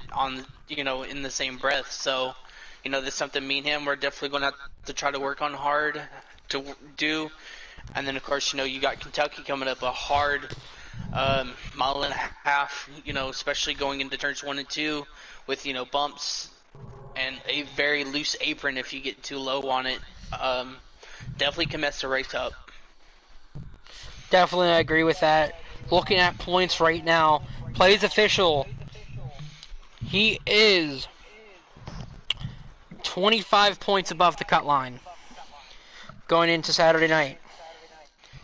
in the same breath. So, that's something me and him, we're definitely going to have to try to work on hard to do. And then, of course, you got Kentucky coming up, a hard mile and a half, especially going into turns 1 and 2 with, bumps and a very loose apron if you get too low on it. Definitely can mess the race up. Definitely, I agree with that. Looking at points right now, plays official. He is 25 points above the cut line going into Saturday night.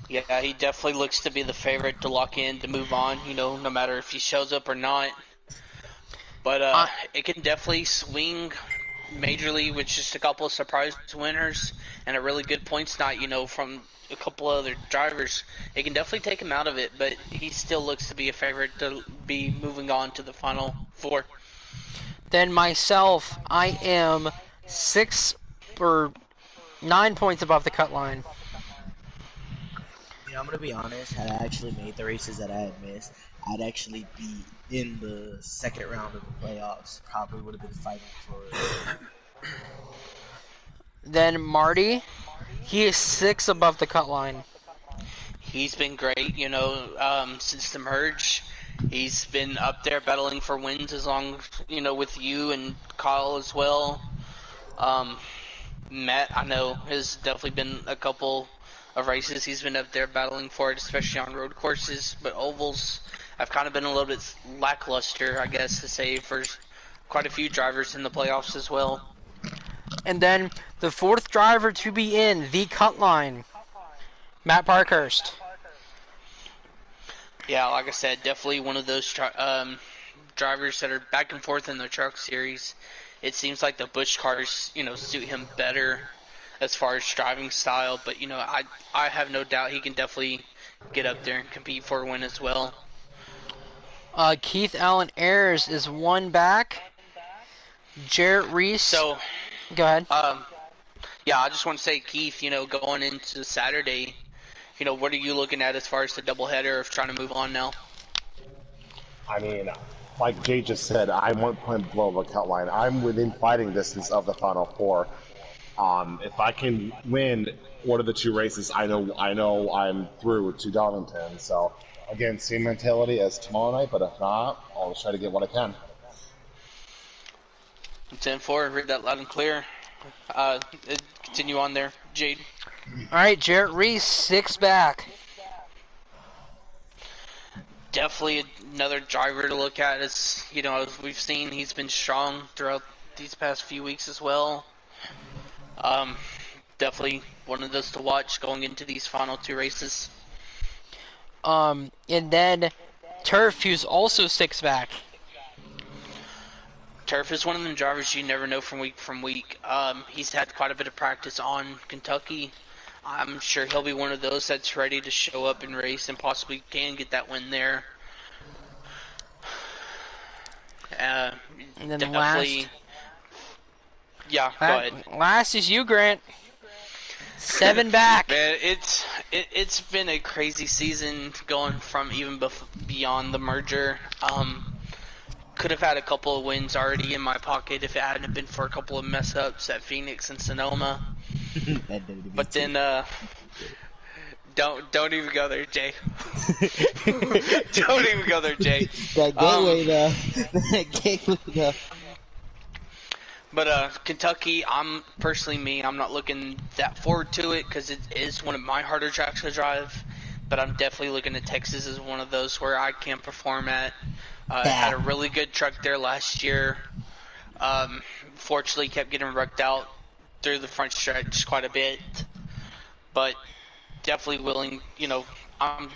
Yeah, he definitely looks to be the favorite to lock in, to move on, no matter if he shows up or not. But it can definitely swing majorly with just a couple of surprise winners and a really good points night, from a couple other drivers. It can definitely take him out of it, but he still looks to be a favorite to be moving on to the final 4. Then myself, I am 6 or 9 points above the cut line. I'm gonna be honest. Had I actually made the races that I had missed, I'd actually be in the second round of the playoffs. Probably would have been fighting for it. Then Marty, he is 6 above the cut line. He's been great, since the merge. He's been up there battling for wins as long, with you and Kyle as well. Matt, I know, has definitely been a couple of races he's been up there battling for it, especially on road courses, but ovals have kind of been a little bit lackluster, I guess to say, for quite a few drivers in the playoffs as well. And then the 4th driver to be in the cut line, Matt Parkhurst. Yeah, like I said, definitely one of those drivers that are back and forth in the truck series. It seems like the Busch cars, suit him better as far as driving style, but I have no doubt he can definitely get up there and compete for a win as well. Keith Allen Ayers is 1 back. Jarrett Reese. So, go ahead. Yeah, I just want to say, Keith, going into Saturday, what are you looking at as far as the doubleheader of trying to move on now? I mean, like Jay just said, I won't point below the cut line. I'm within fighting distance of the final 4. If I can win one of the 2 races, I know I'm through to Darlington. So, again, same mentality as tomorrow night, but if not, I'll try to get what I can. 10-4, read that loud and clear. Continue on there, Jade. All right, Jarrett Reese, 6 back. Definitely another driver to look at. As as we've seen, he's been strong throughout these past few weeks as well. Definitely one of those to watch going into these final 2 races. And then Turf, who's also 6 back. Turf is one of them drivers you never know from week. He's had quite a bit of practice on Kentucky. I'm sure he'll be one of those that's ready to show up and race and possibly can get that win there. And then definitely. last. Yeah, go ahead. Last is you, Grant. 7 back. Man, It's been a crazy season going from even beyond the merger. Could have had a couple of wins already in my pocket if it hadn't been for a couple of mess ups at Phoenix and Sonoma. That did me But too. then don't even go there, Jay. Don't even go there, Jay. That gateway though. That gateway though. But Kentucky, I'm not looking that forward to it because it is one of my harder tracks to drive. But I'm definitely looking at Texas as one of those where I can perform at. Had a really good truck there last year. Fortunately, kept getting wrecked out through the front stretch quite a bit. But definitely willing, I'm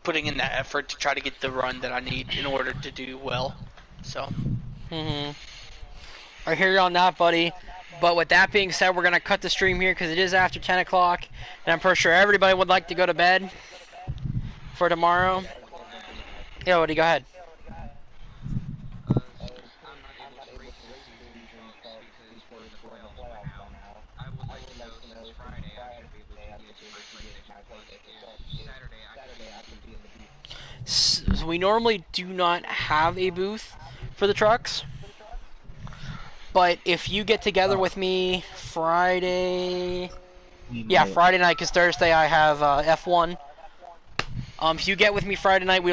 putting in that effort to try to get the run that I need in order to do well. So. I hear you on that, buddy. But with that being said, we're going to cut the stream here because it is after 10 o'clock. And I'm pretty sure everybody would like to go to bed for tomorrow. Yeah, Woody, go ahead. So we normally do not have a booth for the trucks. But if you get together with me Friday... Yeah, Friday night, because Thursday I have F1. If you get with me Friday night, we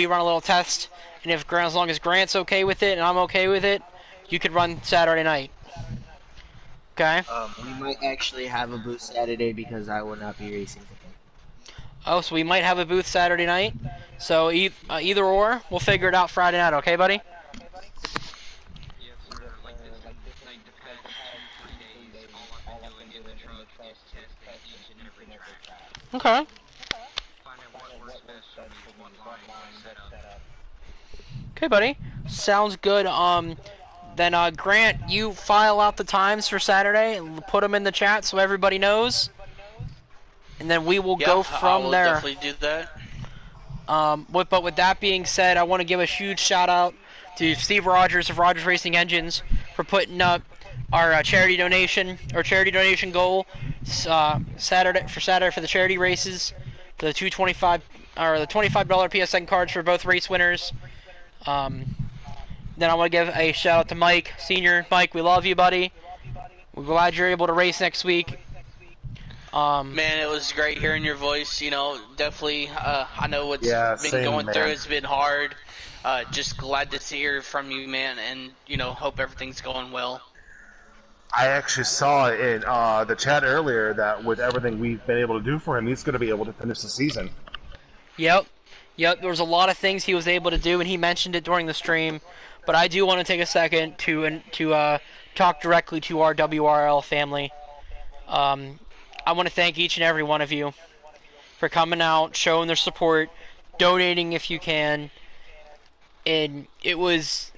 run a little test. And if as long as Grant's okay with it and I'm okay with it, you could run Saturday night. Okay? We might actually have a booth Saturday because I will not be racing. Oh, so we might have a booth Saturday night. So either or, we'll figure it out Friday night, okay, buddy? Okay. Okay, buddy. Sounds good. Then Grant, you file out the times for Saturday and put them in the chat so everybody knows. And then we will go from there. I will definitely do that. But with that being said, I want to give a huge shout out to Steve Rogers of Rogers Racing Engines for putting up our charity donation goal Saturday for the charity races, the $225 or the $25 PSN cards for both race winners. Then I want to give a shout out to Mike Senior. Mike, we love you, buddy. We're glad you're able to race next week. Man, it was great hearing your voice. Definitely. I know what's been going through. It's been hard. Just glad to hear from you, man, and hope everything's going well. I actually saw in the chat earlier that with everything we've been able to do for him, he's going to be able to finish the season. Yep. There was a lot of things he was able to do, and he mentioned it during the stream. But I do want to take a second to talk directly to our WRL family. I want to thank each and every one of you for coming out, showing their support, donating if you can. And it was,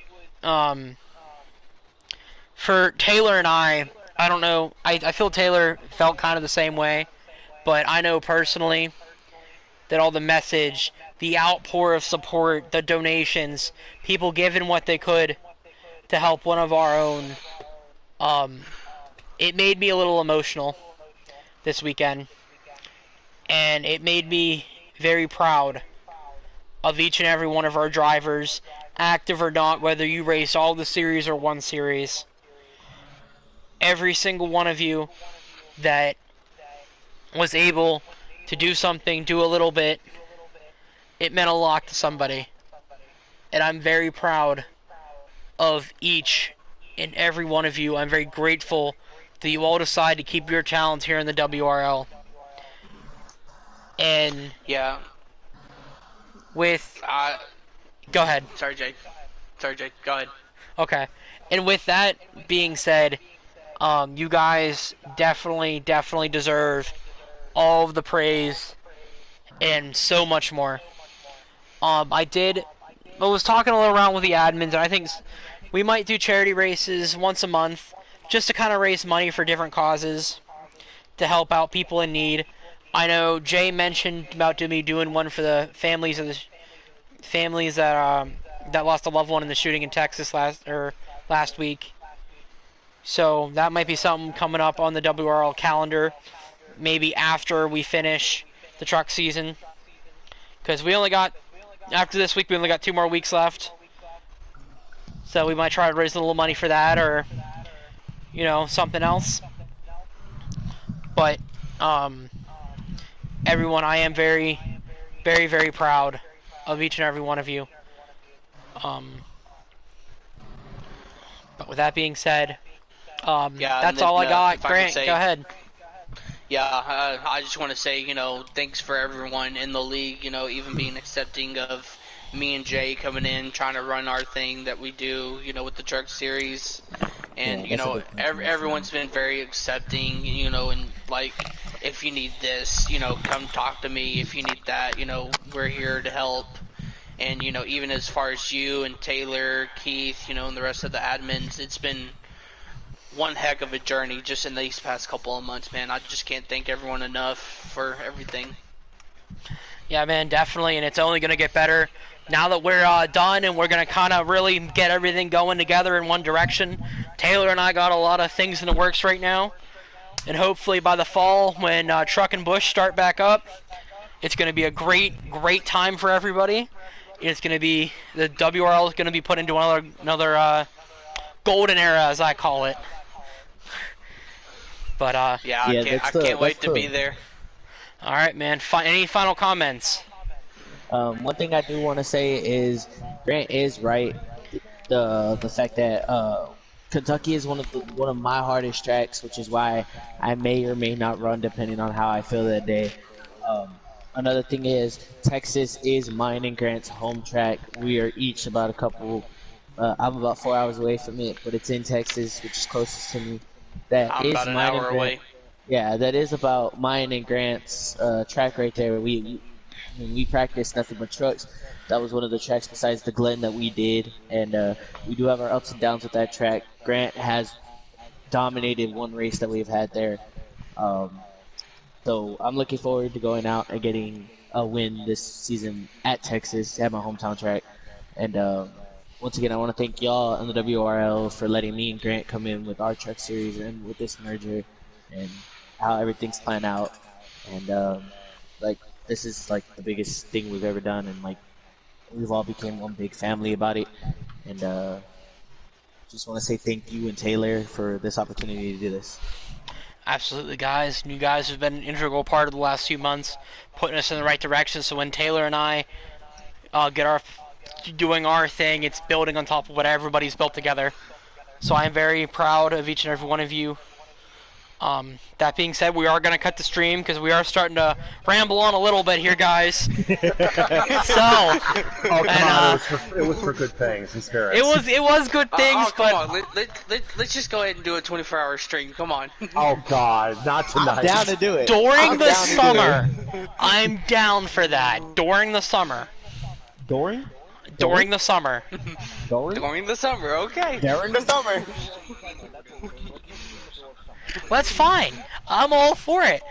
for Taylor and I don't know, I feel Taylor felt kind of the same way, but I know personally that all the message, the outpour of support, the donations, people giving what they could to help one of our own, it made me a little emotional this weekend, and it made me very proud of each and every one of our drivers, active or not, whether you race all the series or one series. Every single one of you that was able to do something, do a little bit, it meant a lot to somebody. And I'm very proud of each and every one of you. I'm very grateful that you all decide to keep your talents here in the WRL. And yeah, with go ahead. Sorry, Jake. Go ahead. Okay. And with that being said, you guys definitely deserve all of the praise and so much more. I was talking a little around with the admins, and I think we might do charity races once a month just to kind of raise money for different causes to help out people in need. I know Jay mentioned about me doing one for the families that lost a loved one in the shooting in Texas last week. So that might be something coming up on the WRL calendar, maybe after we finish the truck season. Because we only got, after this week, we only got 2 more weeks left. So we might try to raise a little money for that, or, you know, something else. But, everyone, I am very, very, very proud of each and every one of you. But with that being said, Yeah, that's all I got. if I Grant, could say, go ahead. Yeah, I just want to say, you know, thanks for everyone in the league, you know, even being accepting of me and Jay coming in, trying to run our thing that we do, you know, with the truck series. And, Yeah, you that's a know, big compliment. everyone's been very accepting, you know, and like, if you need this, you know, come talk to me. If you need that, you know, we're here to help. And, you know, even as far as you and Taylor, Keith, you know, and the rest of the admins, it's been one heck of a journey just in these past couple of months, man. I just can't thank everyone enough for everything. Yeah, man, definitely, and it's only going to get better now that we're done, and we're going to kind of really get everything going together in one direction. Taylor and I got a lot of things in the works right now, and hopefully by the fall, when Truck and Busch start back up, it's going to be a great, great time for everybody. It's going to be, the WRL is going to be put into another golden era, as I call it. But yeah, I can't wait to be there. All right, man. Any final comments? One thing I do want to say is Grant is right. The fact that Kentucky is one of my hardest tracks, which is why I may or may not run depending on how I feel that day. Another thing is Texas is mine and Grant's home track. We are each about a couple. I'm about 4 hours away from it, but it's in Texas, which is closest to me. I'm about an hour away. Yeah, that is about mine and Grant's track right there. We practiced nothing but trucks. That was one of the tracks besides the Glen that we did, and we do have our ups and downs with that track. Grant has dominated one race that we've had there. So I'm looking forward to going out and getting a win this season at Texas, at my hometown track. And once again, I want to thank y'all and the WRL for letting me and Grant come in with our truck series and with this merger and how everything's planned out. And like, this is like the biggest thing we've ever done, and like we've all became one big family about it. And just want to say thank you and Taylor for this opportunity to do this. Absolutely, guys. You guys have been an integral part of the last few months, putting us in the right direction. So when Taylor and I doing our thing, it's building on top of what everybody's built together. So I'm very proud of each and every one of you. That being said, we are going to cut the stream because we are starting to ramble on a little bit here, guys. So, it was for good things and spirits. It was good things, come but on, let's just go ahead and do a 24-hour stream. Come on. Oh God, not tonight. I'm down to do it. During the summer, I'm down for that. During the summer. During the summer. During the summer, okay. During the summer. Well, that's fine. I'm all for it.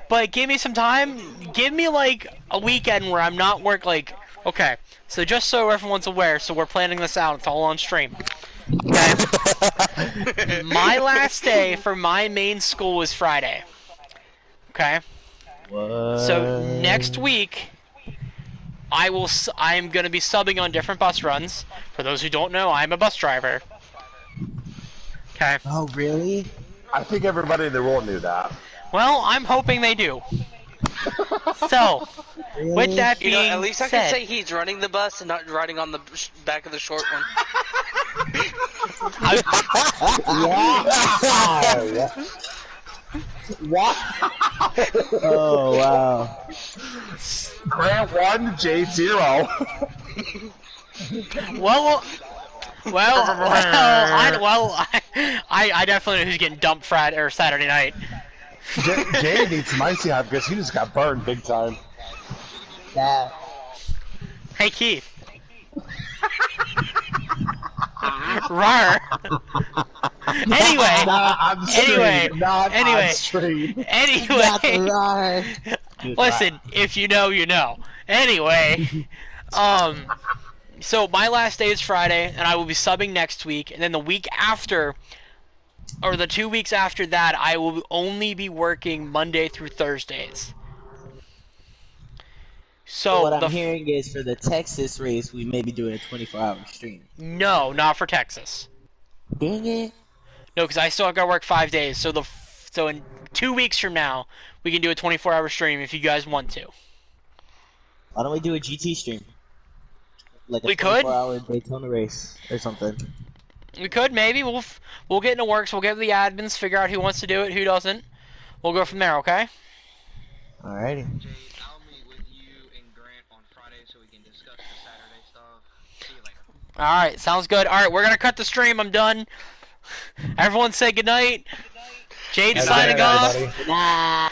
But give me some time. Give me like a weekend where I'm not okay. So just so everyone's aware, so we're planning this out. It's all on stream. Okay. My last day for my main school is Friday. Okay. What? So next week, I'm gonna be subbing on different bus runs. For those who don't know, I'm a bus driver. Okay. Oh, really? I think everybody in the world knew that. Well, I'm hoping they do. So, Really? with that You being know, at least I said, can say he's running the bus and not riding on the back of the short one. Wow! Oh, wow. Grant 1, J 0. I definitely know who's getting dumped Friday or Saturday night. Jay needs some icy hot because he just got burned big time. Yeah. Hey Keith. Rar. Anyway. Listen, if you know, you know. Anyway, so my last day is Friday, and I will be subbing next week, and then the week after, or the 2 weeks after that, I will only be working Monday through Thursdays. So what So I'm hearing is for the Texas race, we may be doing a 24-hour stream. no, not for Texas. Dang it. No, because I still have got to work 5 days. So in 2 weeks from now, we can do a 24-hour stream if you guys want to. Why don't we do a GT stream? Like a We could. 24-hour Daytona race or something. We could maybe. We'll get in the works. We'll get the admins, figure out who wants to do it, who doesn't. We'll go from there. Okay. Alrighty. Jade, I'll meet with you and Grant on Friday so we can discuss the Saturday stuff. See you later. All right. Sounds good. All right. We're gonna cut the stream. I'm done. Everyone say goodnight. Jade Good signing night, off. everybody. Good night.